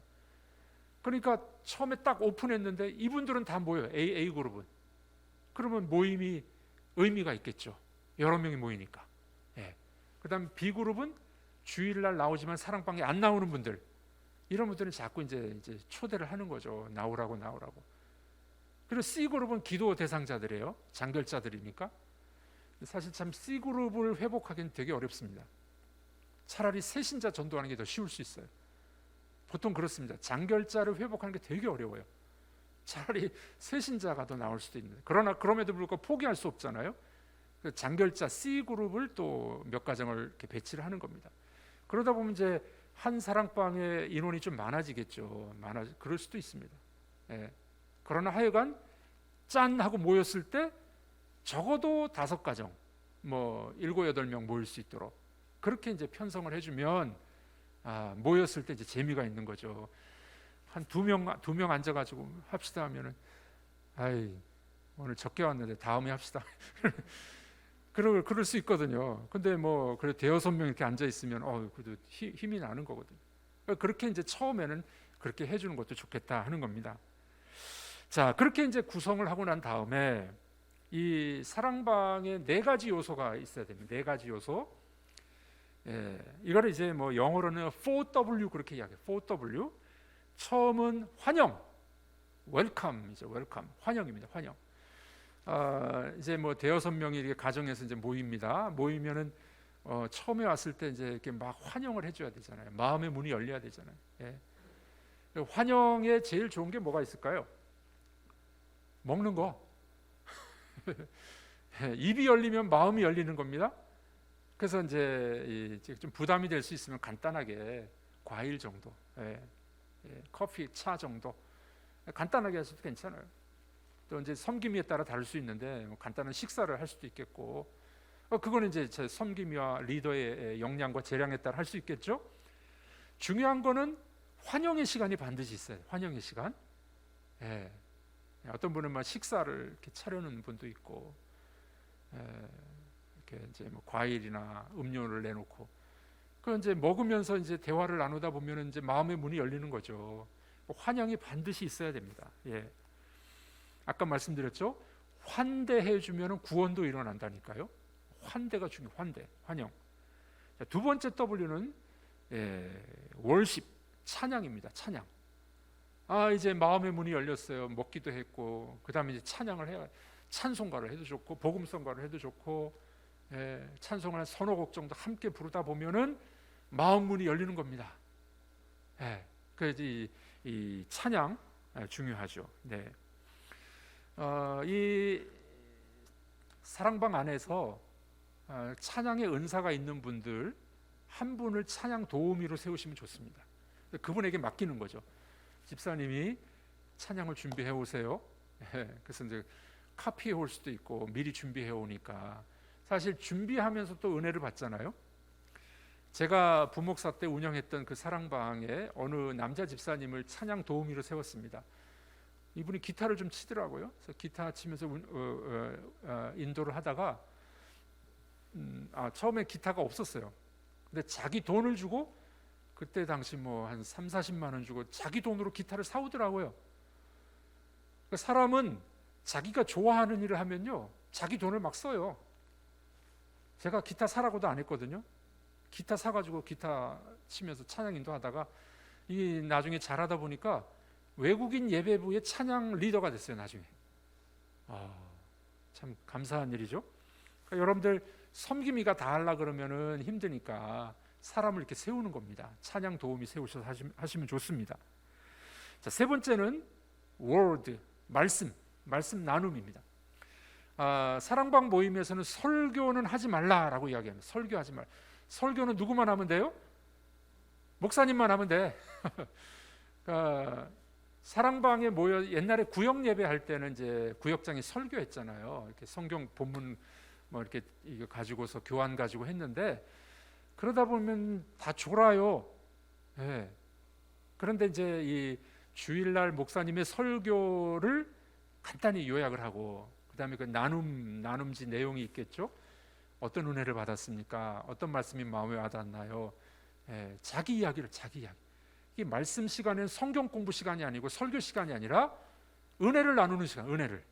그러니까 처음에 딱 오픈했는데 이분들은 다 모여요. A 그룹은. 그러면 모임이 의미가 있겠죠. 여러 명이 모이니까. 그다음 B 그룹은 주일날 나오지만 사랑방에 안 나오는 분들. 이런 분들은 자꾸 이제 초대를 하는 거죠. 나오라고. 그리고 C 그룹은 기도 대상자들이에요. 장결자들이니까. 사실 참 C 그룹을 회복하기는 되게 어렵습니다. 차라리 새신자 전도하는 게 더 쉬울 수 있어요. 보통 그렇습니다. 장결자를 회복하는 게 되게 어려워요. 차라리 새신자가 더 나올 수도 있는데 그러나 그럼에도 불구하고 포기할 수 없잖아요. 장결자 C 그룹을 또 몇 가정을 이렇게 배치를 하는 겁니다. 그러다 보면 이제 한 사랑방의 인원이 좀 많아지겠죠. 그럴 수도 있습니다. 그러나 하여간 짠 하고 모였을 때 적어도 5가정, 뭐 7, 8명 모일 수 있도록 그렇게 이제 편성을 해주면 모였을 때 이제 재미가 있는 거죠. 한 2명 앉아가지고 합시다 하면은 오늘 적게 왔는데 다음에 합시다. 그럴 수 있거든요. 근데 뭐 그래 5-6명 이렇게 앉아 있으면 그래도 힘이 나는 거거든요. 그렇게 이제 처음에는 그렇게 해주는 것도 좋겠다 하는 겁니다. 자, 그렇게 이제 구성을 하고 난 다음에 이 사랑방에 4가지 요소가 있어야 됩니다. 4가지 요소. 이거를 이제 뭐 영어로는 4W 그렇게 이야기해요. 4W. 처음은 환영, 웰컴이죠. 웰컴, 환영입니다. 환영. 이제 뭐 대여섯 명이 이렇게 가정에서 이제 모입니다. 모이면은 처음에 왔을 때 이제 이렇게 막 환영을 해줘야 되잖아요. 마음의 문이 열려야 되잖아요. 환영에 제일 좋은 게 뭐가 있을까요? 먹는 거. 입이 열리면 마음이 열리는 겁니다. 그래서 이제 좀 부담이 될 수 있으면 간단하게 과일 정도, 커피, 차 정도 간단하게 하셔도 괜찮아요. 또 이제 섬김에 따라 다를 수 있는데 뭐 간단한 식사를 할 수도 있겠고, 그거는 이제 제 섬김이와 리더의 역량과 재량에 따라 할 수 있겠죠. 중요한 거는 환영의 시간이 반드시 있어요. 환영의 시간. 어떤 분은 막 식사를 이렇게 차려놓은 분도 있고, 이렇게 이제 뭐 과일이나 음료를 내놓고, 그 이제 먹으면서 이제 대화를 나누다 보면 이제 마음의 문이 열리는 거죠. 환영이 반드시 있어야 됩니다. 아까 말씀드렸죠. 환대해 주면 구원도 일어난다니까요. 환대가 중요해요. 환대, 환영. 자, 두 번째 W는 월십, 찬양입니다. 찬양. 이제 마음의 문이 열렸어요. 먹기도 했고, 그 다음에 이제 찬양을 해야, 찬송가를 해도 좋고, 복음성가를 해도 좋고, 찬송을 한 서너 곡 정도 함께 부르다 보면은 마음 문이 열리는 겁니다. 그래서 이 찬양 중요하죠. 이 사랑방 안에서 찬양의 은사가 있는 분들 한 분을 찬양 도우미로 세우시면 좋습니다. 그분에게 맡기는 거죠. 집사님이 찬양을 준비해 오세요. 그래서 이제 카피해 올 수도 있고 미리 준비해 오니까 사실 준비하면서 또 은혜를 받잖아요. 제가 부목사 때 운영했던 그 사랑방에 어느 남자 집사님을 찬양 도우미로 세웠습니다. 이분이 기타를 좀 치더라고요. 그래서 기타 치면서 인도를 하다가 처음에 기타가 없었어요. 근데 자기 돈을 주고, 그때 당시 뭐 한 30-40만 원 주고 자기 돈으로 기타를 사오더라고요. 그러니까 사람은 자기가 좋아하는 일을 하면요 자기 돈을 막 써요. 제가 기타 사라고도 안 했거든요. 기타 사가지고 기타 치면서 찬양 인도하다가 이 나중에 잘하다 보니까 외국인 예배부의 찬양 리더가 됐어요. 나중에. 참 감사한 일이죠. 그러니까 여러분들 섬김이가 다 하려 그러면은 힘드니까 사람을 이렇게 세우는 겁니다. 찬양 도우미 세우셔서 하시면 좋습니다. 자, 세 번째는 word, 말씀 나눔입니다. 사랑방 모임에서는 설교는 하지 말라라고 이야기합니다. 설교하지 말. 설교는 누구만 하면 돼요? 목사님만 하면 돼. 그러니까 사랑방에 모여 옛날에 구역 예배할 때는 이제 구역장이 설교했잖아요. 이렇게 성경 본문 뭐 이렇게 이거 가지고서 교환 가지고 했는데, 그러다 보면 다 졸아요. 그런데 이제 이 주일날 목사님의 설교를 간단히 요약을 하고, 그다음에 그 나눔지 내용이 있겠죠. 어떤 은혜를 받았습니까? 어떤 말씀이 마음에 와닿나요? 자기 이야기. 이 말씀 시간은 성경 공부 시간이 아니고 설교 시간이 아니라 은혜를 나누는 시간. 은혜를.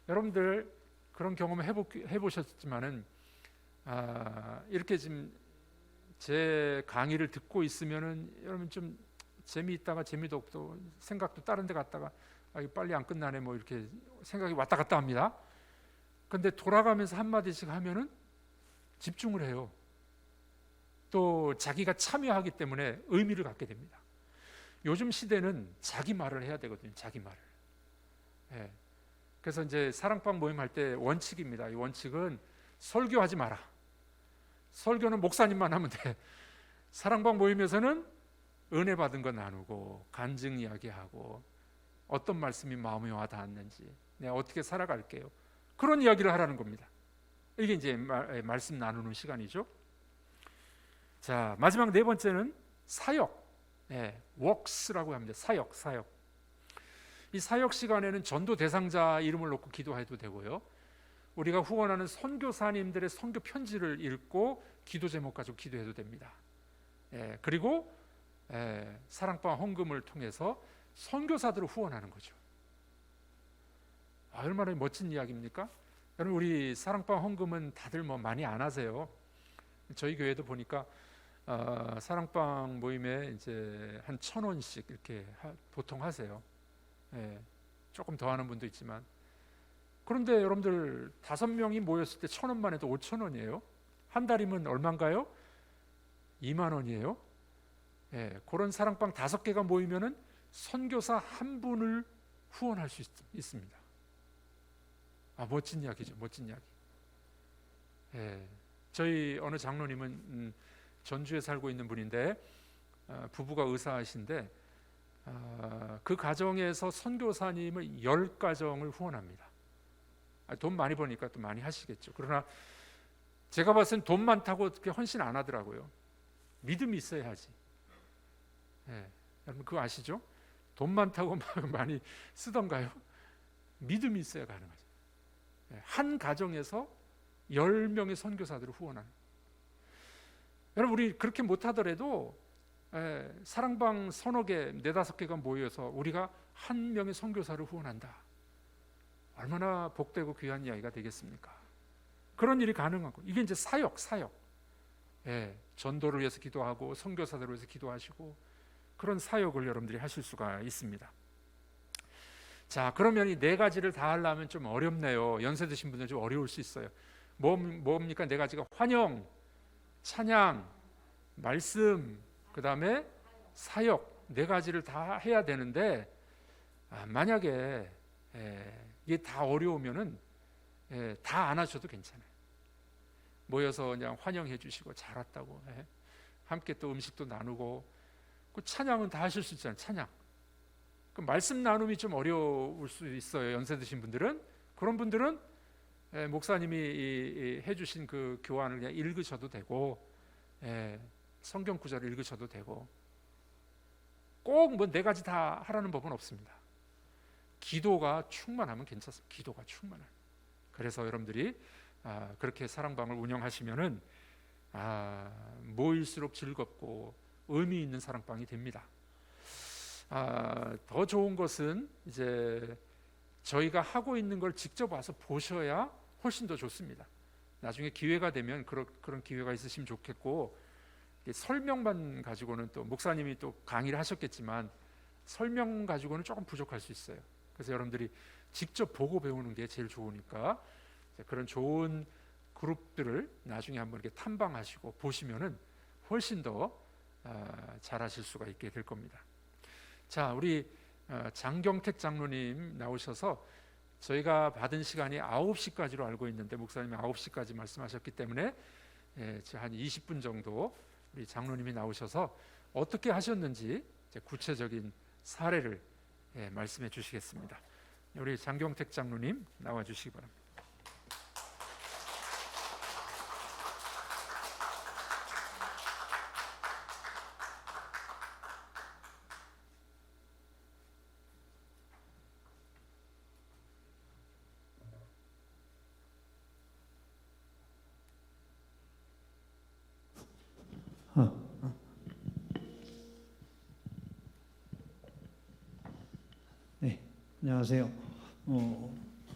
여러분들 그런 경험 해보셨지만은 이렇게 지금 제 강의를 듣고 있으면은 여러분 좀 재미있다가 재미도 없고 생각도 다른 데 갔다가 빨리 안 끝나네 뭐 이렇게 생각이 왔다 갔다 합니다. 근데 돌아가면서 한마디씩 하면은 집중을 해요. 또 자기가 참여하기 때문에 의미를 갖게 됩니다. 요즘 시대는 자기 말을 해야 되거든요. 자기 말을. 그래서 이제 사랑방 모임 할 때 원칙입니다. 이 원칙은 설교하지 마라. 설교는 목사님만 하면 돼. 사랑방 모임에서는 은혜 받은 거 나누고 간증 이야기하고 어떤 말씀이 마음에 와 닿았는지, 내가 어떻게 살아갈게요. 그런 이야기를 하라는 겁니다. 이게 이제 말씀 나누는 시간이죠. 자, 마지막 네 번째는 사역, works라고 합니다. 사역. 이 사역 시간에는 전도 대상자 이름을 놓고 기도해도 되고요. 우리가 후원하는 선교사님들의 선교 편지를 읽고 기도 제목 가지고 기도해도 됩니다. 그리고 사랑방 헌금을 통해서 선교사들을 후원하는 거죠. 얼마나 멋진 이야기입니까? 여러분, 우리 사랑방 헌금은 다들 뭐 많이 안 하세요. 저희 교회도 보니까 사랑방 모임에 이제 한 1,000원씩 이렇게 보통 하세요. 예, 조금 더 하는 분도 있지만. 그런데 여러분들 5명이 모였을 때 1,000원만 해도 5,000원이에요. 한 달이면 얼마인가요? 2만 원이에요. 예, 그런 사랑방 5개가 모이면은 선교사 한 분을 후원할 수 있습니다. 멋진 이야기죠. 멋진 이야기. 예, 저희 어느 장로님은 전주에 살고 있는 분인데 부부가 의사이신데 그 가정에서 선교사님을 10가정을 후원합니다. 돈 많이 버니까 또 많이 하시겠죠. 그러나 제가 봤을 땐 돈 많다고 그렇게 헌신 안 하더라고요. 믿음이 있어야 하지. 예, 여러분 그거 아시죠? 돈 많다고 많이 쓰던가요? 믿음이 있어야 가능하죠. 예, 한 가정에서 10명의 선교사들을 후원하는. 여러분 우리 그렇게 못하더라도 사랑방 3-4개, 4-5개가 모여서 우리가 한 명의 선교사를 후원한다. 얼마나 복되고 귀한 이야기가 되겠습니까? 그런 일이 가능한 거. 이게 이제 사역. 예, 전도를 위해서 기도하고 선교사들을 위해서 기도하시고 그런 사역을 여러분들이 하실 수가 있습니다. 자, 그러면 이 4가지를 다 하려면 좀 어렵네요. 연세 드신 분들 좀 어려울 수 있어요. 뭡니까? 4가지가 환영, 찬양, 말씀, 그 다음에 사역 4가지를 다 해야 되는데 만약에 이게 다 어려우면은 다 안 하셔도 괜찮아요. 모여서 그냥 환영해 주시고 잘 왔다고 함께 또 음식도 나누고 그 찬양은 다 하실 수 있잖아요. 찬양. 그 말씀 나눔이 좀 어려울 수 있어요. 연세 드신 분들은. 그런 분들은 목사님이 해주신 그 교환을 그냥 읽으셔도 되고 성경 구절을 읽으셔도 되고 꼭 뭐 4가지 다 하라는 법은 없습니다. 기도가 충만하면 괜찮습니다. 기도가 충만한. 그래서 여러분들이 그렇게 사랑방을 운영하시면은 모일수록 즐겁고 의미 있는 사랑방이 됩니다. 더 좋은 것은 이제 저희가 하고 있는 걸 직접 와서 보셔야 훨씬 더 좋습니다. 나중에 기회가 되면 그런 기회가 있으시면 좋겠고 설명만 가지고는 또 목사님이 또 강의를 하셨겠지만 설명 가지고는 조금 부족할 수 있어요. 그래서 여러분들이 직접 보고 배우는 게 제일 좋으니까 그런 좋은 그룹들을 나중에 한번 이렇게 탐방하시고 보시면은 훨씬 더 잘하실 수가 있게 될 겁니다. 자, 우리 장경택 장로님 나오셔서 저희가 받은 시간이 9시까지로 알고 있는데 목사님이 9시까지 말씀하셨기 때문에 한 20분 정도 우리 장로님이 나오셔서 어떻게 하셨는지 구체적인 사례를 말씀해 주시겠습니다. 우리 장경택 장로님 나와 주시기 바랍니다. 네, 안녕하세요.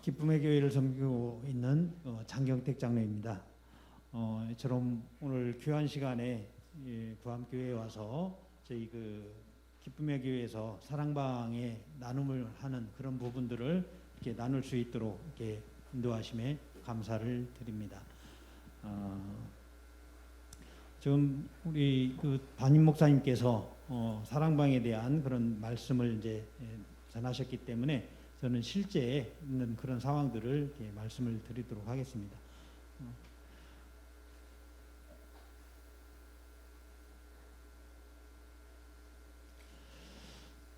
기쁨의 교회를 섬기고 있는 장경택 장로입니다. 저처럼 오늘 귀한 시간에 부암교회에 와서 저희 그 기쁨의 교회에서 사랑방에 나눔을 하는 그런 부분들을 이렇게 나눌 수 있도록 이렇게 인도하심에 감사를 드립니다. 지금 우리 그 담임 목사님께서 사랑방에 대한 그런 말씀을 이제 전하셨기 때문에 저는 실제 있는 그런 상황들을 이렇게 말씀을 드리도록 하겠습니다.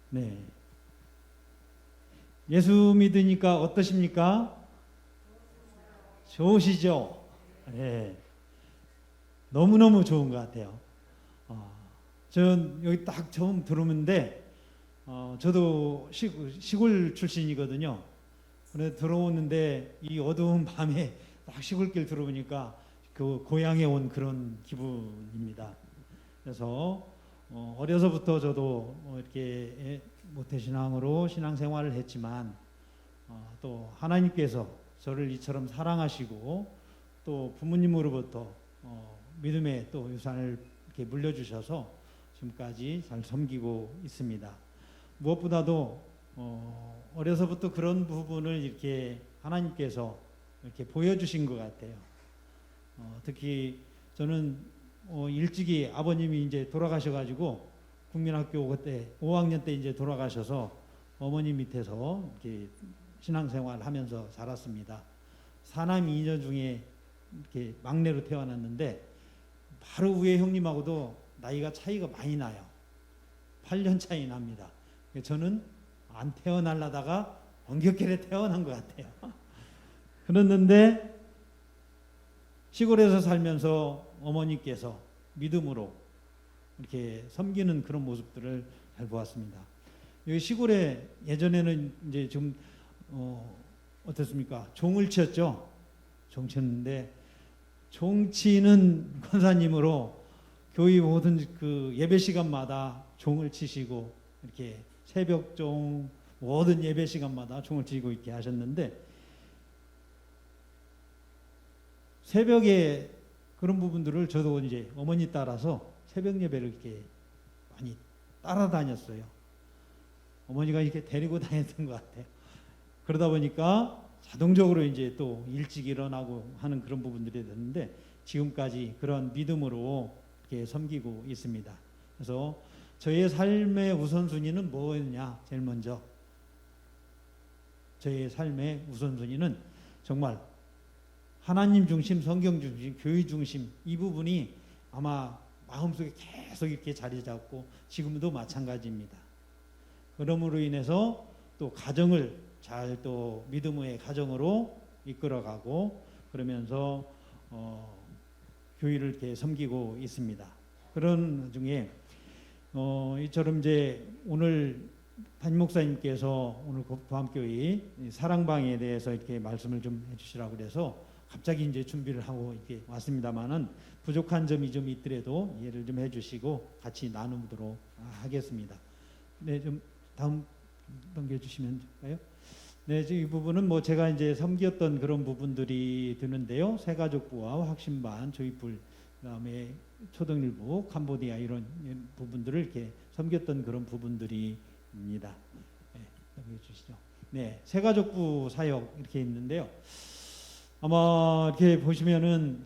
네. 예수 믿으니까 어떠십니까? 좋으시죠? 네. 너무너무 좋은 것 같아요. 전 여기 딱 처음 들어오는데 저도 시골 출신이거든요. 그래서 들어오는데 이 어두운 밤에 딱 시골길 들어오니까 그 고향에 온 그런 기분입니다. 그래서 어려서부터 저도 이렇게 모태신앙으로 신앙생활을 했지만 또 하나님께서 저를 이처럼 사랑하시고 또 부모님으로부터 믿음의 또 유산을 이렇게 물려주셔서 지금까지 잘 섬기고 있습니다. 무엇보다도 어려서부터 그런 부분을 이렇게 하나님께서 이렇게 보여주신 것 같아요. 특히 저는 일찍이 아버님이 이제 돌아가셔가지고 국민학교 그때 5학년 때 이제 돌아가셔서 어머니 밑에서 이렇게 신앙생활하면서 자랐습니다. 사남 2녀 중에 이렇게 막내로 태어났는데 바로 위에 형님하고도 나이가 차이가 많이 나요. 8년 차이 납니다. 저는 안 태어날라다가 엉겹결에 태어난 것 같아요. 그랬는데 시골에서 살면서 어머니께서 믿음으로 이렇게 섬기는 그런 모습들을 잘 보았습니다. 여기 시골에 예전에는 이제 좀 어떻습니까? 종을 치었죠. 종 쳤는데 종 치는 권사님으로 교회 모든 그 예배 시간마다 종을 치시고 이렇게 새벽 종 모든 예배 시간마다 종을 치고 있게 하셨는데 새벽에 그런 부분들을 저도 이제 어머니 따라서 새벽 예배를 이렇게 많이 따라다녔어요. 어머니가 이렇게 데리고 다녔던 것 같아요. 그러다 보니까 자동적으로 이제 또 일찍 일어나고 하는 그런 부분들이 됐는데 지금까지 그런 믿음으로 이렇게 섬기고 있습니다. 그래서 저의 삶의 우선순위는 뭐였냐? 제일 먼저 저의 삶의 우선순위는 정말 하나님 중심, 성경 중심, 교회 중심 이 부분이 아마 마음속에 계속 이렇게 자리 잡고 지금도 마찬가지입니다. 그러므로 인해서 또 가정을 잘 또 믿음의 가정으로 이끌어가고 그러면서 교회를 이렇게 섬기고 있습니다. 그런 중에 이처럼 이제 오늘 담임 목사님께서 오늘 부암교회 사랑방에 대해서 이렇게 말씀을 좀 해주시라고 그래서 갑자기 이제 준비를 하고 이렇게 왔습니다만은 부족한 점이 좀 있더라도 이해를 좀 해주시고 같이 나누도록 하겠습니다. 네, 좀 다음 넘겨주시면 될까요? 네, 이 부분은 뭐 제가 이제 섬겼던 그런 부분들이 드는데요. 새가족부와 확신반, 조이풀, 그다음에 초등일부, 캄보디아 이런 부분들을 이렇게 섬겼던 그런 부분들입니다. 네, 넘겨주시죠. 네, 새가족부 사역 이렇게 있는데요. 아마 이렇게 보시면은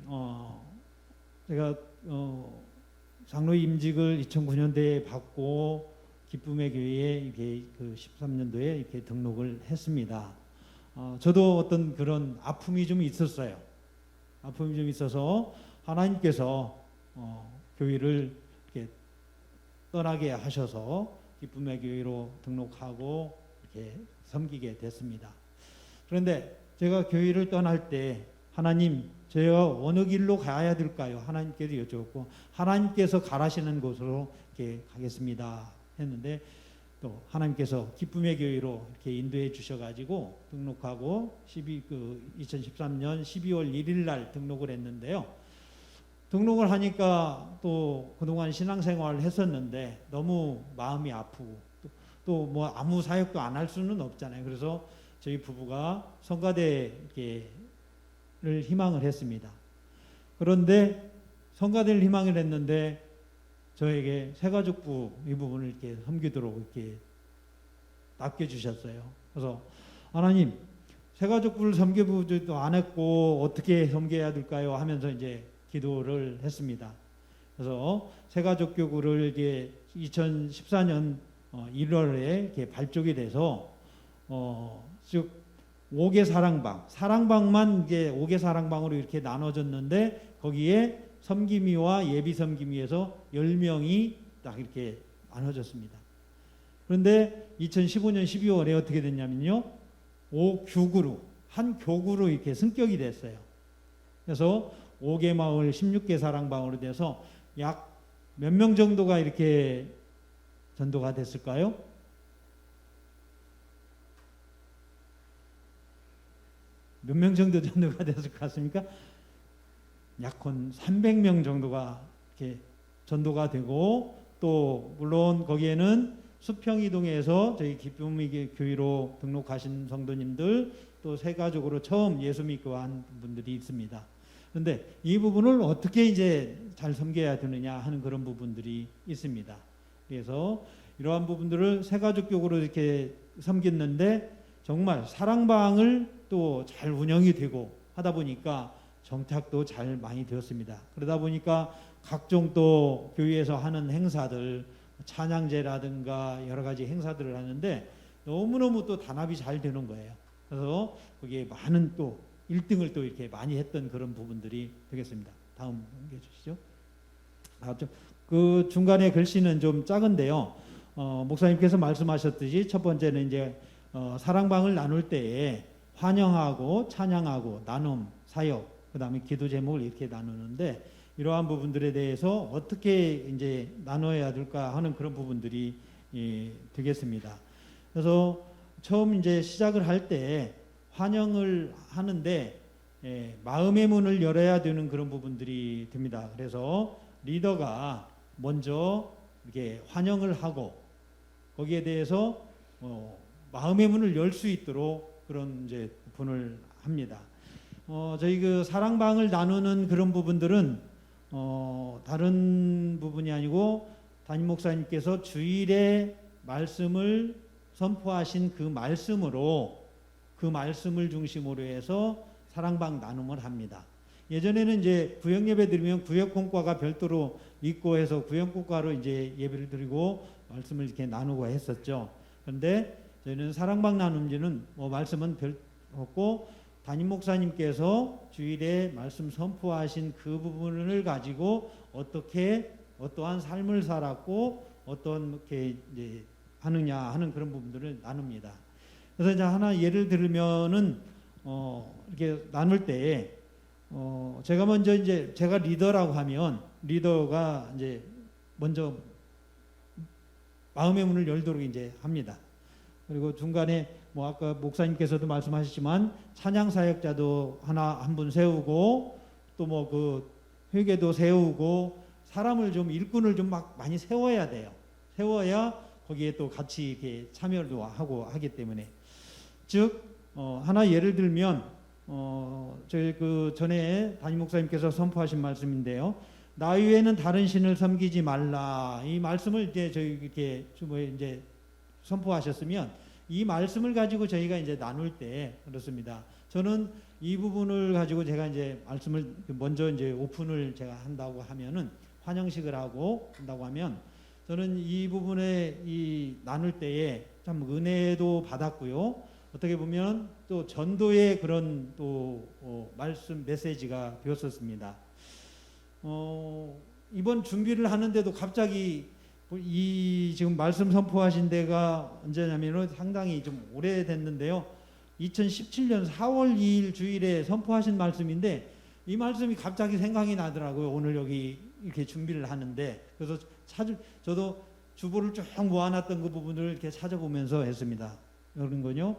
제가 장로 임직을 2009년도에 받고 기쁨의 교회에 이렇게 그 13년도에 이렇게 등록을 했습니다. 저도 어떤 그런 아픔이 좀 있었어요. 아픔이 좀 있어서 하나님께서 교회를 이렇게 떠나게 하셔서 기쁨의 교회로 등록하고 이렇게 섬기게 됐습니다. 그런데 제가 교회를 떠날 때 하나님 제가 어느 길로 가야 될까요? 하나님께서 여쭤봤고 하나님께서 가라시는 곳으로 이렇게 가겠습니다 했는데 또 하나님께서 기쁨의 교회로 이렇게 인도해 주셔가지고 등록하고 2013년 12월 1일 날 등록을 했는데요. 등록을 하니까 또 그동안 신앙생활을 했었는데 너무 마음이 아프고 또 뭐 아무 사역도 안 할 수는 없잖아요. 그래서 저희 부부가 성가대를 희망을 했습니다. 그런데 성가대를 희망을 했는데 저에게 새가족부 이 부분을 이렇게 섬기도록 이렇게 맡겨주셨어요. 그래서 하나님 새가족부를 섬겨보지도 안 했고 어떻게 섬겨야 될까요? 하면서 이제 기도를 했습니다. 그래서 새가족교구를 이제 2014년 1월에 이렇게 발족이 돼서 즉 5개 사랑방만 이제 5개 사랑방으로 이렇게 나눠졌는데 거기에 섬김이와 예비 섬김이에서 10명이 딱 이렇게 나눠졌습니다. 그런데 2015년 12월에 어떻게 됐냐면요. 5교구로 한 교구로 이렇게 승격이 됐어요. 그래서 5개 마을 16개 사랑방으로 돼서 약 몇 명 정도가 이렇게 전도가 됐을까요? 몇 명 정도 전도가 됐을 것 같습니까? 약 한 300명 정도가 이렇게 전도가 되고 또 물론 거기에는 수평이동에서 저희 기쁨의 교회로 등록하신 성도님들 또 새가족으로 처음 예수 믿고 한 분들이 있습니다. 그런데 이 부분을 어떻게 이제 잘 섬겨야 되느냐 하는 그런 부분들이 있습니다. 그래서 이러한 부분들을 새가족적으로 이렇게 섬겼는데 정말 사랑방을 또 잘 운영이 되고 하다 보니까 정착도 잘 많이 되었습니다. 그러다 보니까 각종 또 교회에서 하는 행사들, 찬양제라든가 여러 가지 행사들을 하는데 너무너무 또 단합이 잘 되는 거예요. 그래서 거기에 많은 또 1등을 또 이렇게 많이 했던 그런 부분들이 되겠습니다. 다음 넘겨 주시죠. 그 중간에 글씨는 좀 작은데요. 목사님께서 말씀하셨듯이 첫 번째는 이제 사랑방을 나눌 때에 환영하고 찬양하고 나눔, 사역, 그다음에 기도 제목을 이렇게 나누는데 이러한 부분들에 대해서 어떻게 이제 나눠야 될까 하는 그런 부분들이 되겠습니다. 그래서 처음 이제 시작을 할 때 환영을 하는데 마음의 문을 열어야 되는 그런 부분들이 됩니다. 그래서 리더가 먼저 이렇게 환영을 하고 거기에 대해서 마음의 문을 열 수 있도록 그런 이제 분을 합니다. 저희 그 사랑방을 나누는 그런 부분들은 다른 부분이 아니고 담임 목사님께서 주일에 말씀을 선포하신 그 말씀을 중심으로 해서 사랑방 나눔을 합니다. 예전에는 이제 구역 예배 드리면 구역공과가 별도로 있고 해서 구역공과로 이제 예배를 드리고 말씀을 이렇게 나누고 했었죠. 그런데 저희는 사랑방 나눔지는 말씀은 별 없고 담임 목사님께서 주일에 말씀 선포하신 그 부분을 가지고 어떠한 삶을 살았고 어떻게 이제 하느냐 하는 그런 부분들을 나눕니다. 그래서 이제 하나 예를 들면은 이렇게 나눌 때 제가 먼저 이제 제가 리더라고 하면 리더가 이제 먼저 마음의 문을 열도록 이제 합니다. 그리고 중간에 아까 목사님께서도 말씀하셨지만 찬양 사역자도 한 분 세우고 또 그 회계도 세우고 사람을 좀 일꾼을 좀 많이 세워야 돼요. 세워야 거기에 또 같이 이렇게 참여도 하고 하기 때문에 즉 하나 예를 들면 저희 그 전에 담임 목사님께서 선포하신 말씀인데요. 나 외에는 다른 신을 섬기지 말라. 이 말씀을 이제 저희 이렇게 이제 선포하셨으면 이 말씀을 가지고 저희가 이제 나눌 때 그렇습니다. 저는 이 부분을 가지고 제가 이제 말씀을 먼저 이제 오픈을 제가 한다고 하면은 환영식을 한다고 하면 저는 이 부분에 나눌 때에 참 은혜도 받았고요. 어떻게 보면 또 전도의 그런 또 말씀 메시지가 되었었습니다. 이번 준비를 하는데도 갑자기 이 지금 말씀 선포하신 데가 언제냐면은 상당히 좀 오래됐는데요. 2017년 4월 2일 주일에 선포하신 말씀인데 이 말씀이 갑자기 생각이 나더라고요. 오늘 여기 이렇게 준비를 하는데 그래서 저도 주보를 쭉 모아놨던 그 부분을 이렇게 찾아보면서 했습니다. 그런 거요.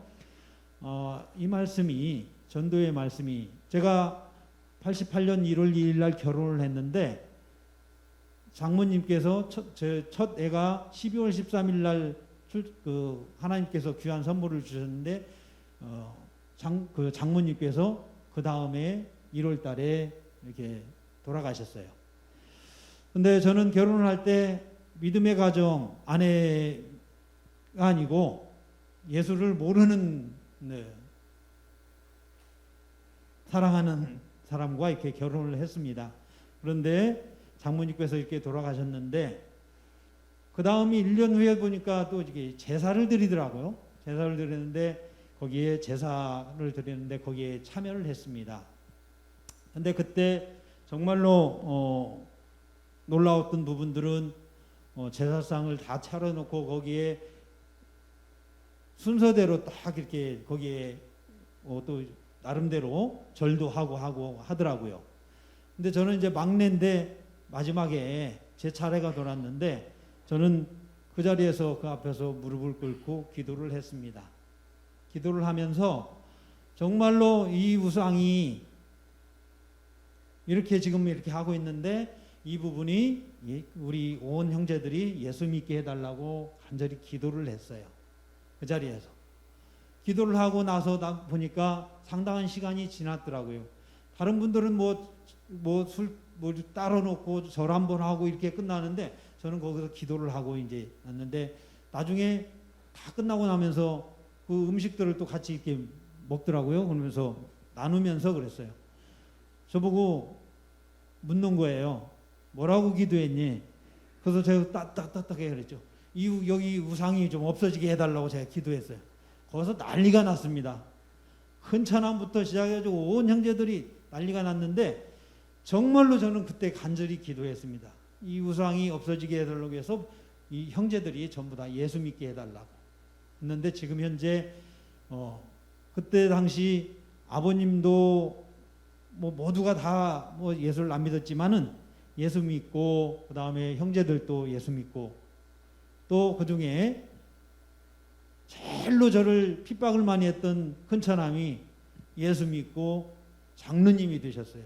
이 말씀이 전도의 말씀이 제가 88년 1월 2일 날 결혼을 했는데 장모님께서 첫 애가 12월 13일 날 하나님께서 귀한 선물을 주셨는데 장모님께서 그 다음에 1월 달에 이렇게 돌아가셨어요. 근데 저는 결혼을 할 때 믿음의 가정 아내가 아니고 예수를 모르는 사랑하는 사람과 이렇게 결혼을 했습니다. 그런데 장모님께서 이렇게 돌아가셨는데 그 다음이 1년 후에 보니까 또 이게 제사를 드리더라고요. 제사를 드리는데 거기에 참여를 했습니다. 근데 그때 정말로 놀라웠던 부분들은 제사상을 다 차려놓고 거기에 순서대로 딱 이렇게 거기에 또 나름대로 절도 하고 하더라고요. 근데 저는 이제 막내인데 마지막에 제 차례가 돌았는데 저는 그 자리에서 그 앞에서 무릎을 꿇고 기도를 했습니다. 기도를 하면서 정말로 이 우상이 이렇게 지금 이렇게 하고 있는데 이 부분이 우리 온 형제들이 예수 믿게 해달라고 간절히 기도를 했어요. 그 자리에서 기도를 하고 나서 보니까 상당한 시간이 지났더라고요. 다른 분들은 뭐 따로 놓고 절 한번 하고 이렇게 끝나는데 저는 거기서 기도를 하고 이제 왔는데 나중에 다 끝나고 나면서 그 음식들을 또 같이 이렇게 먹더라고요. 그러면서 나누면서 그랬어요. 저보고 묻는 거예요. 뭐라고 기도했니? 그래서 제가 딱딱딱하게 그랬죠. 여기 우상이 좀 없어지게 해달라고 제가 기도했어요. 거기서 난리가 났습니다. 흔천함부터 시작해가지고 온 형제들이 난리가 났는데 정말로 저는 그때 간절히 기도했습니다. 이 우상이 없어지게 해달라고 해서 이 형제들이 전부 다 예수 믿게 해달라고 했는데 지금 현재 그때 당시 아버님도 뭐 모두가 다 뭐 예수를 안 믿었지만은 예수 믿고 그 다음에 형제들도 예수 믿고 또 그 중에 제일로 저를 핍박을 많이 했던 큰처남이 예수 믿고 장로님이 되셨어요.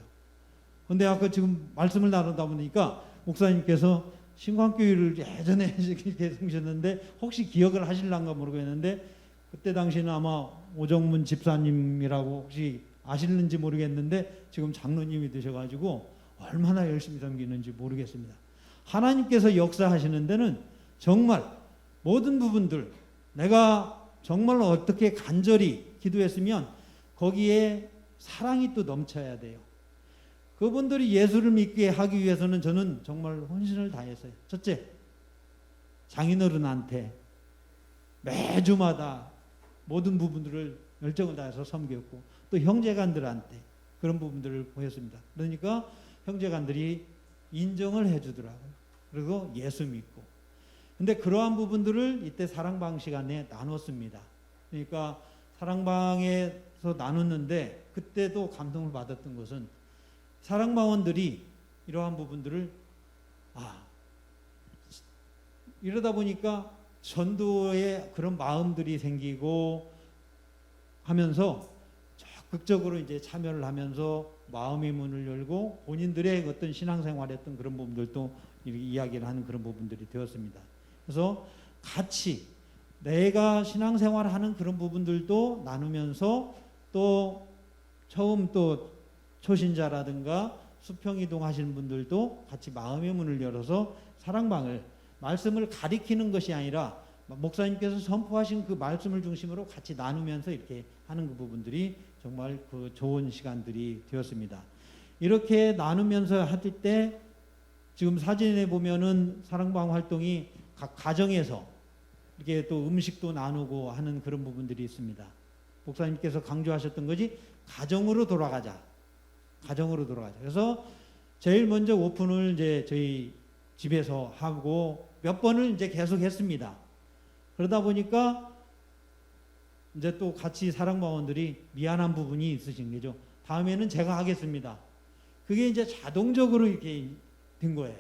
근데 아까 지금 말씀을 나누다 보니까 목사님께서 신광교회를 예전에 이렇게 섬기셨는데 혹시 기억을 하실란가 모르겠는데 그때 당시는 아마 오정문 집사님이라고 혹시 아시는지 모르겠는데 지금 장로님이 되셔가지고 얼마나 열심히 섬기는지 모르겠습니다. 하나님께서 역사하시는 데는 정말 모든 부분들 내가 정말 어떻게 간절히 기도했으면 거기에 사랑이 또 넘쳐야 돼요. 그분들이 예수를 믿게 하기 위해서는 저는 정말 헌신을 다했어요. 첫째, 장인어른한테 매주마다 모든 부분들을 열정을 다해서 섬겼고 또 형제간들한테 그런 부분들을 보였습니다. 그러니까 형제간들이 인정을 해주더라고요. 그리고 예수 믿고. 근데 그러한 부분들을 이때 사랑방 시간에 나눴습니다. 그러니까 사랑방에서 나눴는데 그때도 감동을 받았던 것은 사랑방원들이 이러한 부분들을 이러다 보니까 전도에 그런 마음들이 생기고 하면서 적극적으로 이제 참여를 하면서 마음의 문을 열고 본인들의 어떤 신앙생활했던 그런 부분들도 이야기를 하는 그런 부분들이 되었습니다. 그래서 같이 내가 신앙생활하는 그런 부분들도 나누면서 또 처음 또 초신자라든가 수평이동 하시는 분들도 같이 마음의 문을 열어서 사랑방을 말씀을 가리키는 것이 아니라 목사님께서 선포하신 그 말씀을 중심으로 같이 나누면서 이렇게 하는 그 부분들이 정말 그 좋은 시간들이 되었습니다. 이렇게 나누면서 할 때 지금 사진에 보면은 사랑방 활동이 각 가정에서 이렇게 또 음식도 나누고 하는 그런 부분들이 있습니다. 목사님께서 강조하셨던 것이 가정으로 돌아가자. 가정으로 돌아가자. 그래서 제일 먼저 오픈을 이제 저희 집에서 하고 몇 번을 이제 계속 했습니다. 그러다 보니까 이제 또 같이 사랑방원들이 미안한 부분이 있으신 거죠. 다음에는 제가 하겠습니다. 그게 이제 자동적으로 이렇게 된 거예요.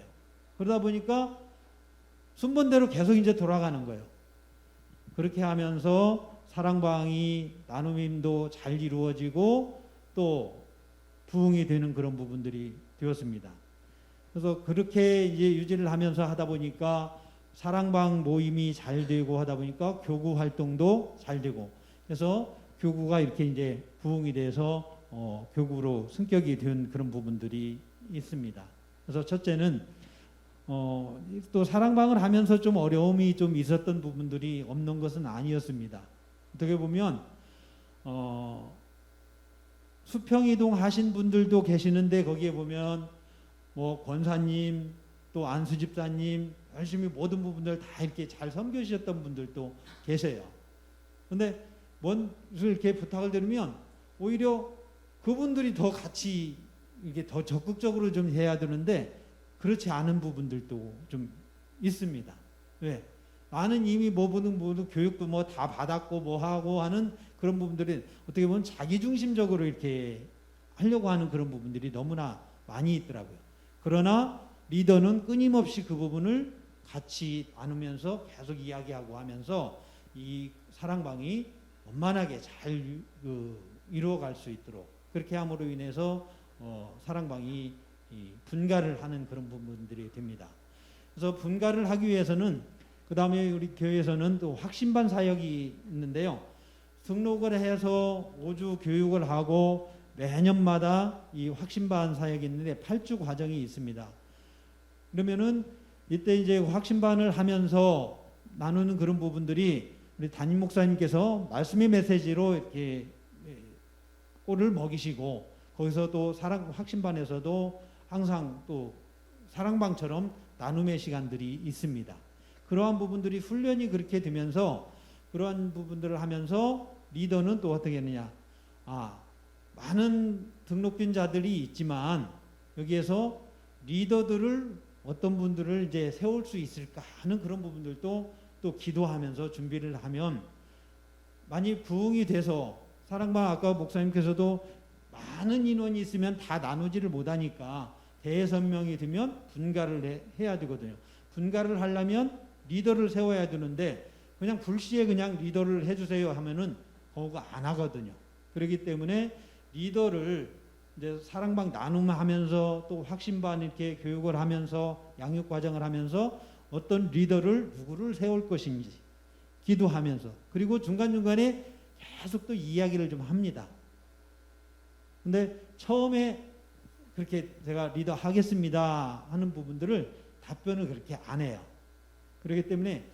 그러다 보니까 순번대로 계속 이제 돌아가는 거예요. 그렇게 하면서 사랑방이 나눔임도 잘 이루어지고 또 부흥이 되는 그런 부분들이 되었습니다. 그래서 그렇게 이제 유지를 하면서 하다 보니까 사랑방 모임이 잘 되고 하다 보니까 교구 활동도 잘 되고 그래서 교구가 이렇게 이제 부흥이 돼서 교구로 승격이 된 그런 부분들이 있습니다. 그래서 첫째는 또 사랑방을 하면서 좀 어려움이 좀 있었던 부분들이 없는 것은 아니었습니다. 어떻게 보면 수평이동 하신 분들도 계시는데 거기에 보면 뭐 권사님 또 안수 집사님 열심히 모든 부분들 다 이렇게 잘 섬겨주셨던 분들도 계세요. 근데 뭔 이렇게 부탁을 드리면 오히려 그분들이 더 같이 이게 더 적극적으로 좀 해야 되는데 그렇지 않은 부분들도 좀 있습니다. 왜? 나는 이미 모든 교육도 뭐 다 받았고 뭐 하고 하는 그런 부분들이 어떻게 보면 자기중심적으로 이렇게 하려고 하는 그런 부분들이 너무나 많이 있더라고요. 그러나 리더는 끊임없이 그 부분을 같이 나누면서 계속 이야기하고 하면서 이 사랑방이 원만하게 잘 이루어갈 수 있도록 그렇게 함으로 인해서 사랑방이 분가를 하는 그런 부분들이 됩니다. 그래서 분가를 하기 위해서는 그 다음에 우리 교회에서는 또 확신반 사역이 있는데요. 등록을 해서 5주 교육을 하고 매년마다 이 확신반 사역이 있는데 8주 과정이 있습니다. 그러면은 이때 이제 확신반을 하면서 나누는 그런 부분들이 우리 담임 목사님께서 말씀의 메시지로 이렇게 꼴을 먹이시고, 거기서 또 확신반에서도 항상 또 사랑방처럼 나눔의 시간들이 있습니다. 그러한 부분들이 훈련이 그렇게 되면서 그러한 부분들을 하면서 리더는 또 어떻게 했느냐, 많은 등록된 자들이 있지만 여기에서 리더들을 어떤 분들을 이제 세울 수 있을까 하는 그런 부분들도 또 기도하면서 준비를 하면, 많이 부흥이 돼서 사랑방 아까 목사님께서도 많은 인원이 있으면 다 나누지를 못하니까 대선명이 되면 분가를 해야 되거든요. 분가를 하려면 리더를 세워야 되는데 그냥 불시에 그냥 리더를 해주세요 하면은 그거가 안 하거든요. 그렇기 때문에 리더를 이제 사랑방 나눔하면서 또 확신반 이렇게 교육을 하면서 양육 과정을 하면서 어떤 리더를 누구를 세울 것인지 기도하면서, 그리고 중간중간에 계속 또 이야기를 좀 합니다. 근데 처음에 그렇게 제가 리더 하겠습니다 하는 부분들을 답변을 그렇게 안 해요. 그렇기 때문에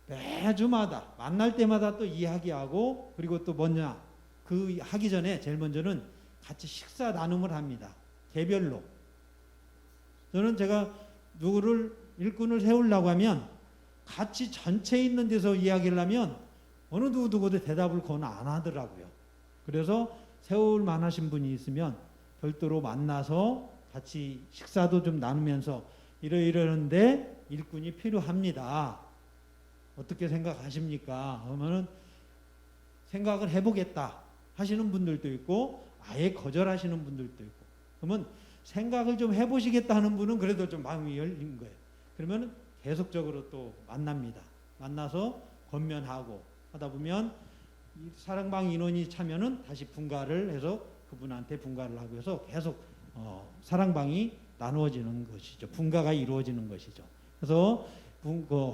매주마다 만날 때마다 또 이야기하고, 그리고 또 뭐냐, 그 하기 전에 제일 먼저는 같이 식사 나눔을 합니다. 개별로. 저는 제가 누구를 일꾼을 세우려고 하면 같이 전체 있는 데서 이야기를 하면 어느 누구도 대답을 거는 안 하더라고요. 그래서 세울 만하신 분이 있으면 별도로 만나서 같이 식사도 좀 나누면서 이러이러는데 일꾼이 필요합니다. 어떻게 생각하십니까? 그러면은 생각을 해보겠다 하시는 분들도 있고 아예 거절하시는 분들도 있고, 그러면 생각을 좀 해보시겠다 하는 분은 그래도 좀 마음이 열린 거예요. 그러면 계속적으로 또 만납니다. 만나서 권면하고 하다 보면 사랑방 인원이 차면은 다시 분가를 해서 그분한테 분가를 하고 해서 계속 사랑방이 나누어지는 것이죠. 분가가 이루어지는 것이죠. 그래서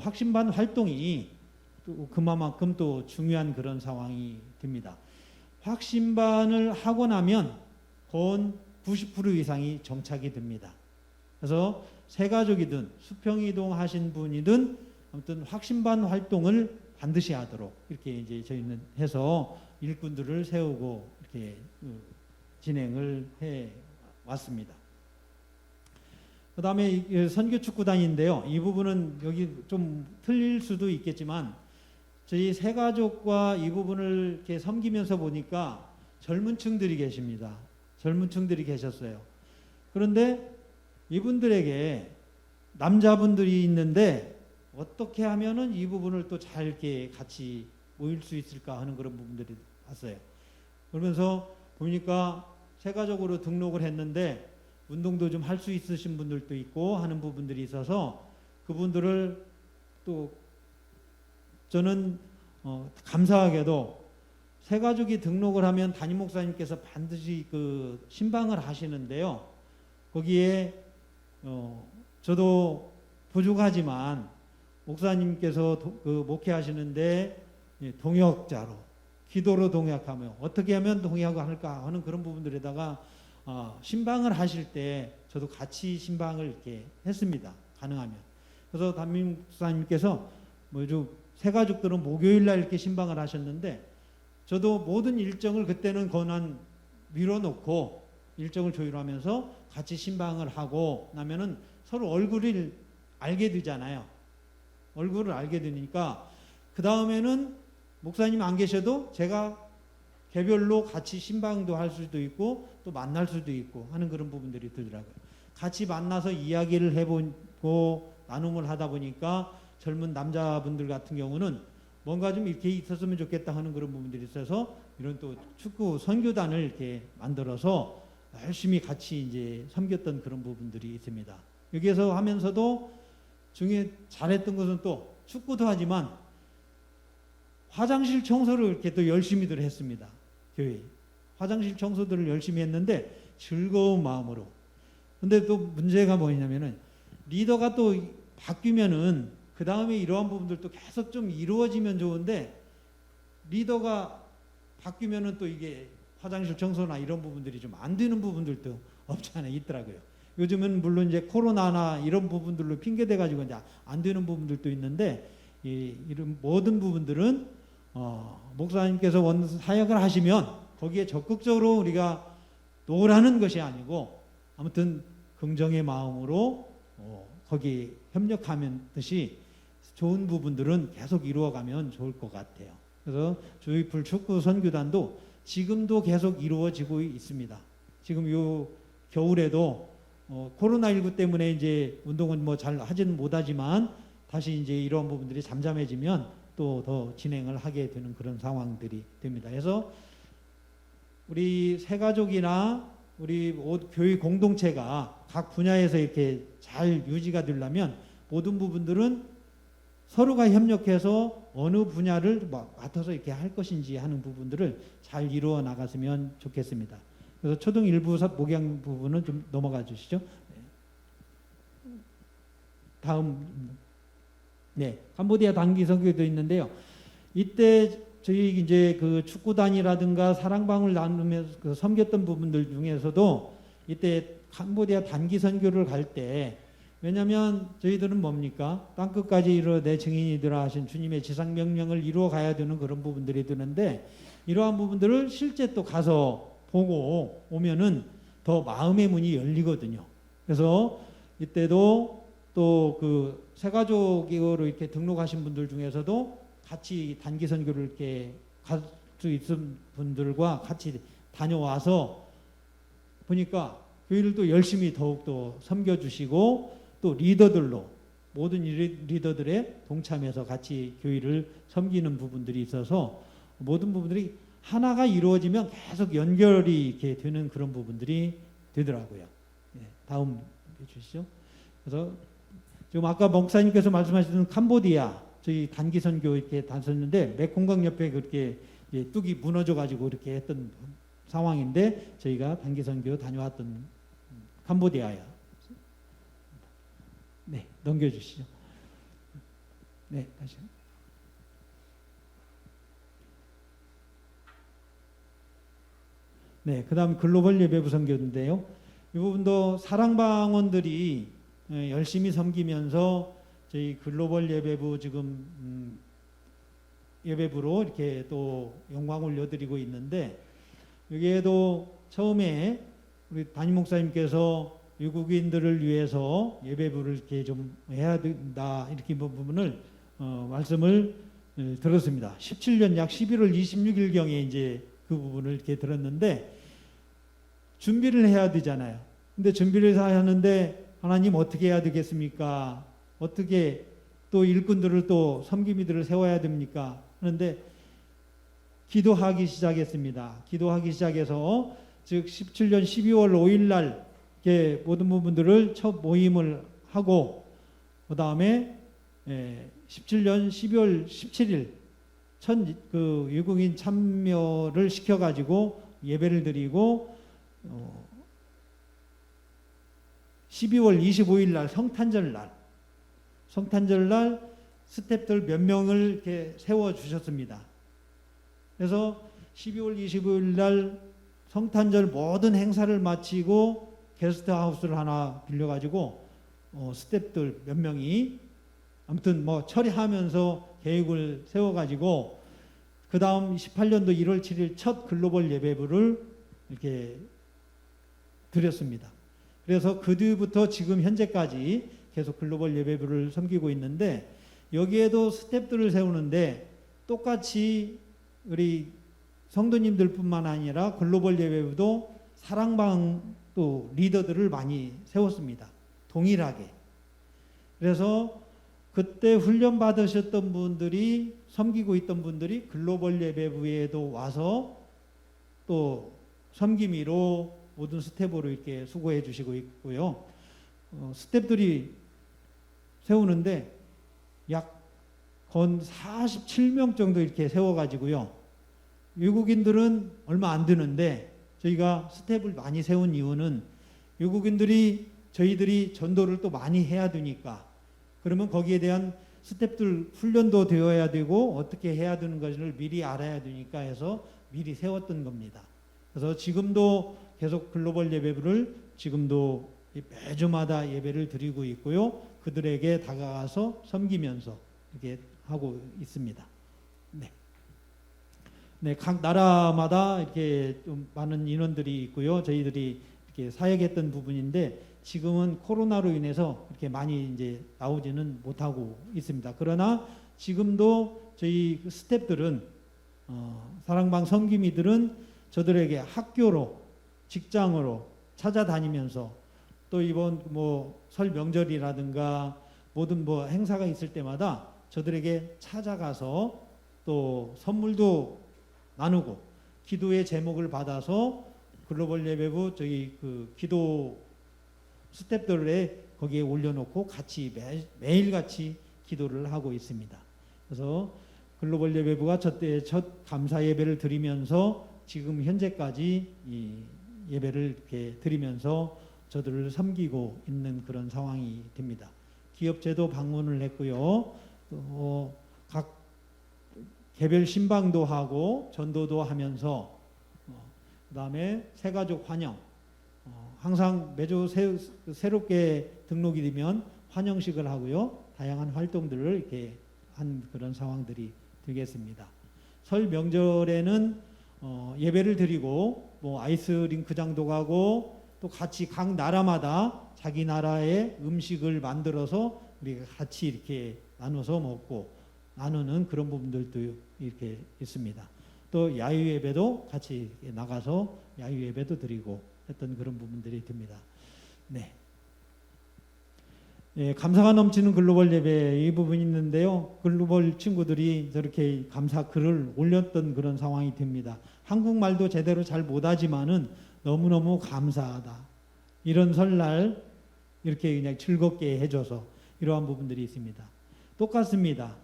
확신반 활동이 또 그만큼 또 중요한 그런 상황이 됩니다. 확신반을 하고 나면 건 90% 이상이 정착이 됩니다. 그래서 새가족이든 수평이동 하신 분이든 아무튼 확신반 활동을 반드시 하도록 이렇게 이제 저희는 해서 일꾼들을 세우고 이렇게 진행을 해 왔습니다. 그 다음에 선교축구단인데요. 이 부분은 여기 좀 틀릴 수도 있겠지만 저희 새가족과 이 부분을 이렇게 섬기면서 보니까 젊은 층들이 계십니다. 젊은 층들이 계셨어요. 그런데 이분들에게 남자분들이 있는데 어떻게 하면은 이 부분을 또 잘 이렇게 같이 모일 수 있을까 하는 그런 부분들이 왔어요. 그러면서 보니까 새가족으로 등록을 했는데 운동도 좀 할 수 있으신 분들도 있고 하는 부분들이 있어서 그분들을 또 저는 감사하게도 새가족이 등록을 하면 담임 목사님께서 반드시 그 신방을 하시는데요. 거기에 저도 부족하지만 목사님께서 목회하시는데 동역자로 기도로 동역하며 어떻게 하면 동역할까 하는 그런 부분들에다가 신방을 하실 때 저도 같이 신방을 이렇게 했습니다. 가능하면. 그래서 담임 목사님께서 새가족들은 목요일날 이렇게 신방을 하셨는데 저도 모든 일정을 그때는 권한 밀어놓고 일정을 조율하면서 같이 신방을 하고 나면은 서로 얼굴을 알게 되잖아요. 얼굴을 알게 되니까 그 다음에는 목사님 안 계셔도 제가 개별로 같이 신방도 할 수도 있고 또 만날 수도 있고 하는 그런 부분들이 들더라고요. 같이 만나서 이야기를 해보고 나눔을 하다 보니까 젊은 남자분들 같은 경우는 뭔가 좀 이렇게 있었으면 좋겠다 하는 그런 부분들이 있어서 이런 또 축구 선교단을 이렇게 만들어서 열심히 같이 이제 섬겼던 그런 부분들이 있습니다. 여기에서 하면서도 중에 잘했던 것은 또 축구도 하지만 화장실 청소를 이렇게 또 열심히들 했습니다. 교회 화장실 청소들을 열심히 했는데 즐거운 마음으로. 근데 또 문제가 뭐냐면은 리더가 또 바뀌면은 그 다음에 이러한 부분들도 계속 좀 이루어지면 좋은데 리더가 바뀌면은 또 이게 화장실 청소나 이런 부분들이 좀 안 되는 부분들도 없지 않아 있더라고요. 요즘은 물론 이제 코로나나 이런 부분들로 핑계대 가지고 이제 안 되는 부분들도 있는데 이런 모든 부분들은 목사님께서 원 사역을 하시면 거기에 적극적으로 우리가 노라는 것이 아니고 아무튼 긍정의 마음으로 거기 협력하면 듯이 좋은 부분들은 계속 이루어가면 좋을 것 같아요. 그래서 조이풀 축구 선교단도 지금도 계속 이루어지고 있습니다. 지금 요 겨울에도 코로나19 때문에 이제 운동은 뭐 잘 하지는 못하지만 다시 이제 이런 부분들이 잠잠해지면 또 더 진행을 하게 되는 그런 상황들이 됩니다. 그래서 우리 새가족이나 우리 교회 공동체가 각 분야에서 이렇게 잘 유지가 되려면 모든 부분들은 서로가 협력해서 어느 분야를 맡아서 이렇게 할 것인지 하는 부분들을 잘 이루어 나갔으면 좋겠습니다. 그래서 초등 일부 목양 부분은 좀 넘어가 주시죠. 다음, 네, 캄보디아 단기 선교도 있는데요. 이때 저희 이제 그 축구단이라든가 사랑방을 나누면서 그 섬겼던 부분들 중에서도 이때 캄보디아 단기 선교를 갈 때, 왜냐하면 저희들은 뭡니까? 땅끝까지 이르러 내 증인이 되라 하신 주님의 지상 명령을 이루어 가야 되는 그런 부분들이 드는데, 이러한 부분들을 실제 또 가서 보고 오면은 더 마음의 문이 열리거든요. 그래서 이때도 또 그 새가족으로 이렇게 등록하신 분들 중에서도 같이 단기 선교를 이렇게 갈 수 있는 분들과 같이 다녀와서 보니까 교회를 또 열심히 더욱더 섬겨주시고 또 리더들로 모든 리더들의 동참해서 같이 교회를 섬기는 부분들이 있어서 모든 부분들이 하나가 이루어지면 계속 연결이 이렇게 되는 그런 부분들이 되더라고요. 네, 다음 주시죠. 그래서 지금 아까 목사님께서 말씀하시던 캄보디아 저희 단기 선교 이렇게 다녔는데 메콩강 옆에 그렇게 뚝이 무너져 가지고 이렇게 했던 상황인데 저희가 단기 선교 다녀왔던 캄보디아야. 네, 넘겨주시죠. 네, 다시. 네, 그 다음 글로벌 예배부 선교인데요. 이 부분도 사랑방원들이 열심히 섬기면서 저희 글로벌 예배부 지금 예배부로 이렇게 또 영광 올려드리고 있는데, 여기에도 처음에 우리 담임 목사님께서 외국인들을 위해서 예배부를 이렇게 좀 해야 된다 이렇게 부분을 말씀을 들었습니다. 17년 약 11월 26일경에 이제 그 부분을 이렇게 들었는데, 준비를 해야 되잖아요. 근데 준비를 하는데 하나님 어떻게 해야 되겠습니까? 어떻게 또 일꾼들을 또 섬김이들을 세워야 됩니까? 하는데 기도하기 시작했습니다. 기도하기 시작해서 즉 17년 12월 5일 날 이렇게 모든 부분들을 첫 모임을 하고 그 다음에 17년 12월 17일 그 외국인 참여를 시켜가지고 예배를 드리고 12월 25일 날 성탄절 날 스태프들 몇 명을 이렇게 세워 주셨습니다. 그래서 12월 25일 날 성탄절 모든 행사를 마치고 게스트하우스를 하나 빌려가지고 스태프들 몇 명이 아무튼 뭐 처리하면서 계획을 세워가지고 그 다음 18년도 1월 7일 첫 글로벌 예배부를 이렇게 드렸습니다. 그래서 그 뒤부터 지금 현재까지 계속 글로벌 예배부를 섬기고 있는데, 여기에도 스태프들을 세우는데 똑같이 우리 성도님들뿐만 아니라 글로벌 예배부도 사랑방 또 리더들을 많이 세웠습니다. 동일하게. 그래서 그때 훈련 받으셨던 분들이 섬기고 있던 분들이 글로벌 예배부에도 와서 또 섬김이로 모든 스텝으로 이렇게 수고해 주시고 있고요. 스텝들이 세우는데 약 건 47명 정도 이렇게 세워가지고요. 외국인들은 얼마 안 드는데 저희가 스텝을 많이 세운 이유는 외국인들이 저희들이 전도를 또 많이 해야 되니까, 그러면 거기에 대한 스텝들 훈련도 되어야 되고 어떻게 해야 되는 것을 미리 알아야 되니까 해서 미리 세웠던 겁니다. 그래서 지금도 계속 글로벌 예배부를 지금도 매주마다 예배를 드리고 있고요. 그들에게 다가가서 섬기면서 이렇게 하고 있습니다. 네. 네, 각 나라마다 이렇게 좀 많은 인원들이 있고요. 저희들이 이렇게 사역했던 부분인데 지금은 코로나로 인해서 이렇게 많이 이제 나오지는 못하고 있습니다. 그러나 지금도 저희 스태프들은 사랑방 섬김이들은 저들에게 학교로 직장으로 찾아다니면서 또 이번 뭐 설 명절이라든가 모든 뭐 행사가 있을 때마다 저들에게 찾아가서 또 선물도 나누고 기도의 제목을 받아서 글로벌 예배부 저희 그 기도 스태프들의 거기에 올려놓고 같이 매일 같이 기도를 하고 있습니다. 그래서 글로벌 예배부가 저때 첫 감사 예배를 드리면서 지금 현재까지 이 예배를 이렇게 드리면서 저들을 섬기고 있는 그런 상황이 됩니다. 기업체도 방문을 했고요. 또 각 개별 신방도 하고 전도도 하면서 그다음에 새가족 환영 항상 매주 새롭게 등록이 되면 환영식을 하고요. 다양한 활동들을 이렇게 한 그런 상황들이 되겠습니다. 설 명절에는 예배를 드리고 뭐 아이스링크장도 가고 또 같이 각 나라마다 자기 나라의 음식을 만들어서 우리가 같이 이렇게 나눠서 먹고 나누는 그런 부분들도 이렇게 있습니다. 또 야유 예배도 같이 나가서 야유 예배도 드리고 했던 그런 부분들이 듭니다. 네. 네, 감사가 넘치는 글로벌 예배 이 부분이 있는데요. 글로벌 친구들이 저렇게 감사 글을 올렸던 그런 상황이 됩니다. 한국말도 제대로 잘 못하지만은 너무너무 감사하다. 이런 설날 이렇게 그냥 즐겁게 해줘서 이러한 부분들이 있습니다. 똑같습니다.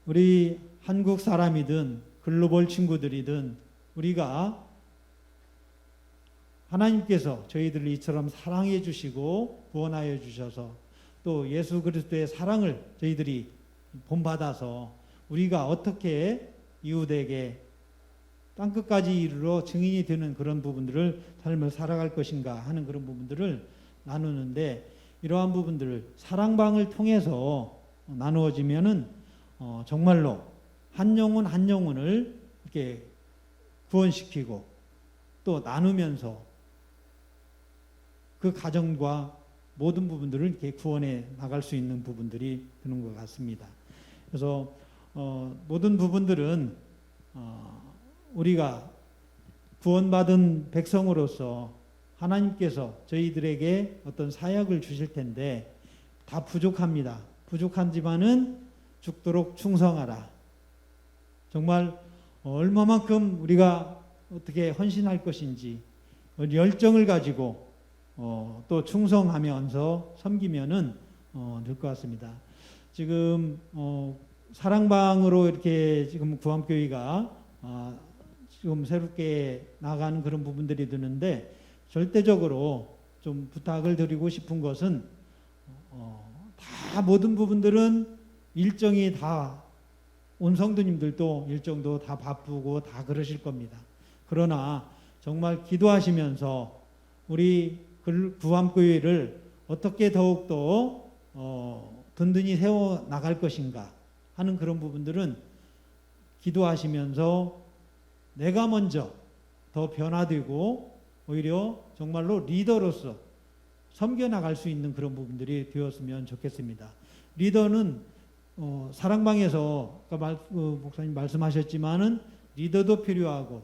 우리 한국 사람이든 글로벌 친구들이든 우리가 하나님께서 저희들을 이처럼 사랑해 주시고 구원하여 주셔서 또 예수 그리스도의 사랑을 저희들이 본받아서 우리가 어떻게 이웃에게 땅끝까지 이르러 증인이 되는 그런 부분들을 삶을 살아갈 것인가 하는 그런 부분들을 나누는데 이러한 부분들을 사랑방을 통해서 나누어지면은 정말로 한 영혼 한 영혼을 이렇게 구원시키고 또 나누면서 그 가정과 모든 부분들을 이렇게 구원해 나갈 수 있는 부분들이 되는 것 같습니다. 그래서 모든 부분들은 우리가 구원받은 백성으로서 하나님께서 저희들에게 어떤 사역을 주실 텐데 다 부족합니다. 부족하지만은 죽도록 충성하라. 정말 얼마만큼 우리가 어떻게 헌신할 것인지 열정을 가지고 또 충성하면서 섬기면은 될 것 같습니다. 지금 사랑방으로 이렇게 지금 구암교회가 지금 새롭게 나가는 그런 부분들이 드는데 절대적으로 좀 부탁을 드리고 싶은 것은 다 모든 부분들은 일정이 다 온 성도님들도 일정도 다 바쁘고 다 그러실 겁니다. 그러나 정말 기도하시면서 우리 구암교회를 어떻게 더욱더 든든히 세워 나갈 것인가 하는 그런 부분들은 기도하시면서 내가 먼저 더 변화되고 오히려 정말로 리더로서 섬겨나갈 수 있는 그런 부분들이 되었으면 좋겠습니다. 리더는 사랑방에서 아까 목사님 말씀하셨지만은 리더도 필요하고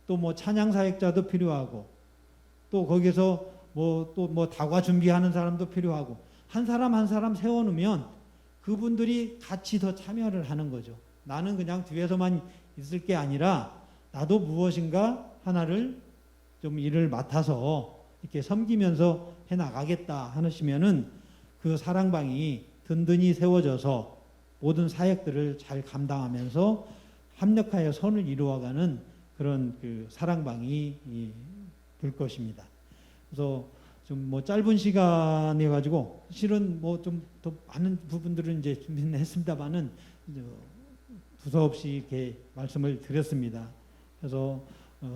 또 뭐 찬양 사역자도 필요하고 또 거기서 또 다과 준비하는 사람도 필요하고 한 사람 한 사람 세워놓으면 그분들이 같이 더 참여를 하는 거죠. 나는 그냥 뒤에서만 있을 게 아니라 나도 무엇인가 하나를 좀 일을 맡아서 이렇게 섬기면서 해 나가겠다 하시면은 그 사랑방이 든든히 세워져서 모든 사역들을 잘 감당하면서 합력하여 선을 이루어가는 그런 그 사랑방이 될 것입니다. 그래서 좀 뭐 짧은 시간에 가지고 실은 뭐 좀 더 많은 부분들은 이제 준비는 했습니다만은 두서없이 이렇게 말씀을 드렸습니다. 그래서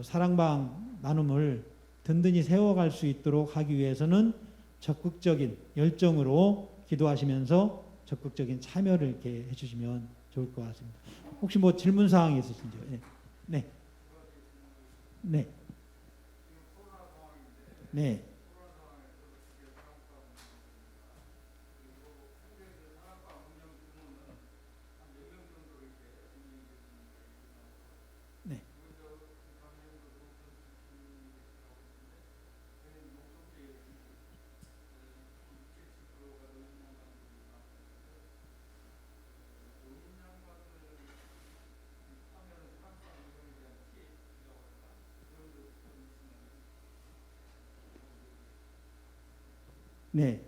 사랑방 나눔을 든든히 세워갈 수 있도록 하기 위해서는 적극적인 열정으로 기도하시면서 적극적인 참여를 이렇게 해주시면 좋을 것 같습니다. 혹시 뭐 질문 사항이 있으신지요? 네. 네. 네. 네. 네. 네.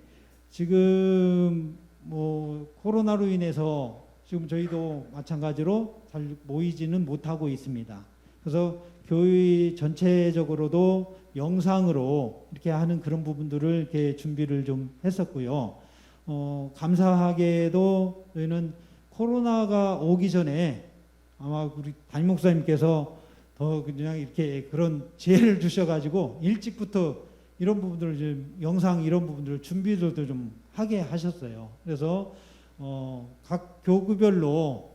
지금 뭐 코로나로 인해서 지금 저희도 마찬가지로 잘 모이지는 못하고 있습니다. 그래서 교회 전체적으로도 영상으로 이렇게 하는 그런 부분들을 이렇게 준비를 좀 했었고요. 감사하게도 저희는 코로나가 오기 전에 아마 우리 담임 목사님께서 더 그냥 이렇게 그런 지혜를 주셔가지고 일찍부터 이런 부분들을 좀 영상 이런 부분들을 준비도 좀 하게 하셨어요. 그래서 각 교구별로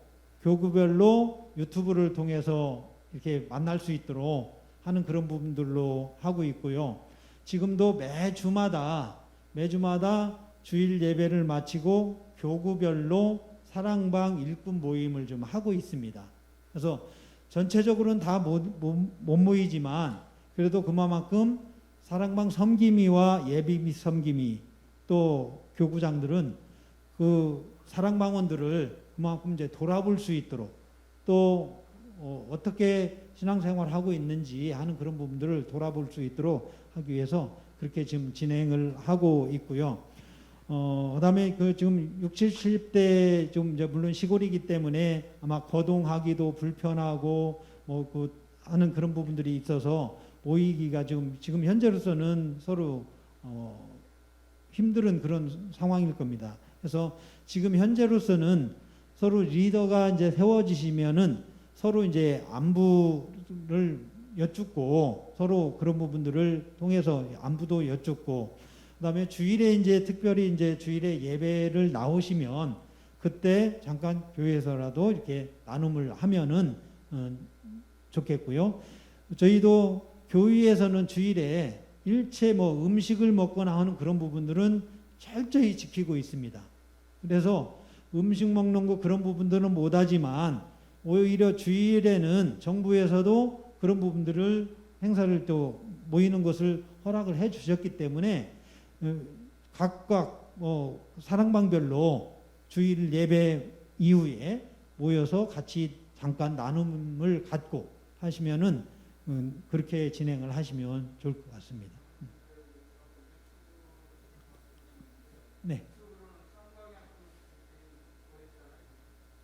유튜브를 통해서 이렇게 만날 수 있도록 하는 그런 부분들로 하고 있고요. 지금도 매주마다 주일 예배를 마치고 교구별로 사랑방 일꾼 모임을 좀 하고 있습니다. 그래서 전체적으로는 다 못 모이지만 그래도 그만큼 사랑방 섬김이와 예비 및 섬김이 또 교구장들은 그 사랑방원들을 그만큼 이제 돌아볼 수 있도록 또 어떻게 신앙생활을 하고 있는지 하는 그런 부분들을 돌아볼 수 있도록 하기 위해서 그렇게 지금 진행을 하고 있고요. 그다음에 그 지금 60, 70대 좀 이제 물론 시골이기 때문에 아마 거동하기도 불편하고 뭐 그 하는 그런 부분들이 있어서 모이기가 지금 현재로서는 서로 힘든 그런 상황일 겁니다. 그래서 지금 현재로서는 서로 리더가 이제 세워지시면은 서로 이제 안부를 여쭙고 서로 그런 부분들을 통해서 안부도 여쭙고 그다음에 주일에 이제 특별히 이제 주일에 예배를 나오시면 그때 잠깐 교회에서라도 이렇게 나눔을 하면은 좋겠고요. 저희도 교회에서는 주일에 일체 뭐 음식을 먹거나 하는 그런 부분들은 철저히 지키고 있습니다. 그래서 음식 먹는 거 그런 부분들은 못하지만 오히려 주일에는 정부에서도 그런 부분들을 행사를 또 모이는 것을 허락을 해 주셨기 때문에 각각 사랑방별로 주일 예배 이후에 모여서 같이 잠깐 나눔을 갖고 하시면은 그렇게 진행을 하시면 좋을 것 같습니다. 네.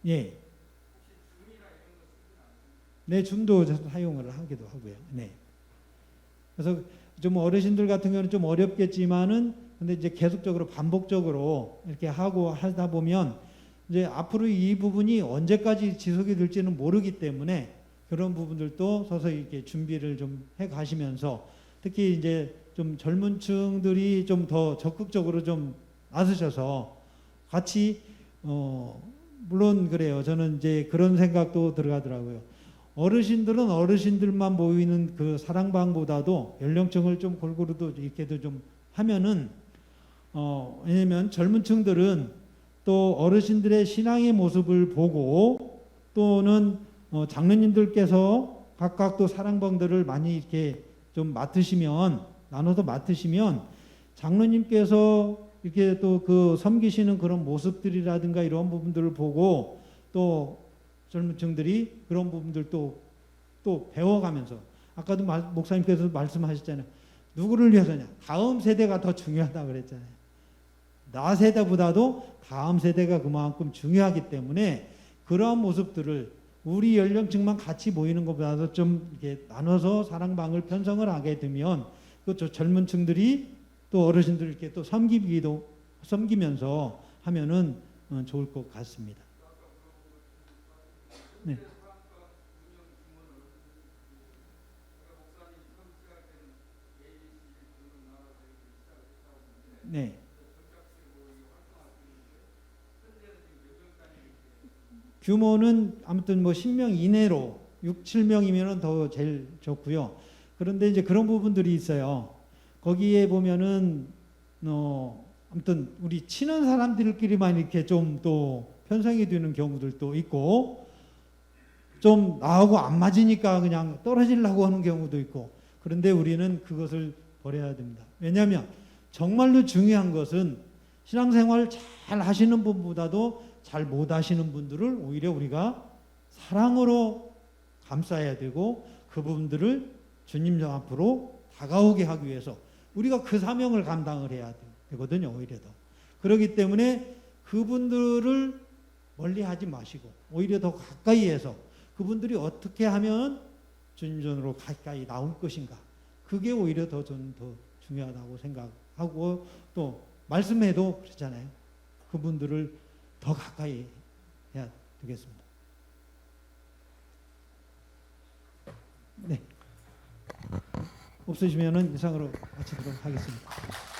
예. 네, 줌도 사용을 하기도 하고요. 네. 그래서 좀 어르신들 같은 경우는 좀 어렵겠지만은 근데 이제 계속적으로 반복적으로 이렇게 하고 하다 보면 이제 앞으로 이 부분이 언제까지 지속이 될지는 모르기 때문에 그런 부분들도 서서히 이렇게 준비를 좀 해 가시면서 특히 이제 좀 젊은 층들이 좀 더 적극적으로 좀 나서셔서 같이 물론 그래요. 저는 이제 그런 생각도 들어가더라고요. 어르신들은 어르신들만 모이는 그 사랑방보다도 연령층을 좀 골고루도 이렇게도 좀 하면은 왜냐면 젊은 층들은 또 어르신들의 신앙의 모습을 보고 또는 장로님들께서 각각 또 사랑방들을 많이 이렇게 좀 나눠서 맡으시면 장로님께서 이렇게 또 그 섬기시는 그런 모습들이라든가 이런 부분들을 보고 또 젊은 층들이 그런 부분들 또 배워가면서 아까도 목사님께서 말씀하셨잖아요. 누구를 위해서냐? 다음 세대가 더 중요하다 그랬잖아요. 나 세대보다도 다음 세대가 그만큼 중요하기 때문에 그러한 모습들을 우리 연령층만 같이 모이는 것보다도 좀 이렇게 나눠서 사랑방을 편성을 하게 되면 그 젊은 층들이 또 어르신들 이렇게 또 섬기면서 하면은 좋을 것 같습니다. 네. 네. 규모는 아무튼 뭐 10명 이내로 6, 7명이면은 더 제일 좋고요. 그런데 이제 그런 부분들이 있어요. 거기에 보면은 아무튼 우리 친한 사람들끼리만 이렇게 좀 또 편성이 되는 경우들도 있고, 좀 나하고 안 맞으니까 그냥 떨어지려고 하는 경우도 있고. 그런데 우리는 그것을 버려야 됩니다. 왜냐하면 정말로 중요한 것은 신앙생활 잘 하시는 분보다도 잘 못 하시는 분들을 오히려 우리가 사랑으로 감싸야 되고, 그분들을 주님 앞으로 다가오게 하기 위해서 우리가 그 사명을 감당을 해야 되거든요. 오히려 더. 그렇기 때문에 그분들을 멀리하지 마시고 오히려 더 가까이에서 그분들이 어떻게 하면 주님 전으로 가까이 나올 것인가, 그게 오히려 저는 더 중요하다고 생각하고, 또 말씀해도 그렇잖아요. 그분들을 더 가까이 해야 되겠습니다. 네. 없으시면은 이상으로 마치도록 하겠습니다.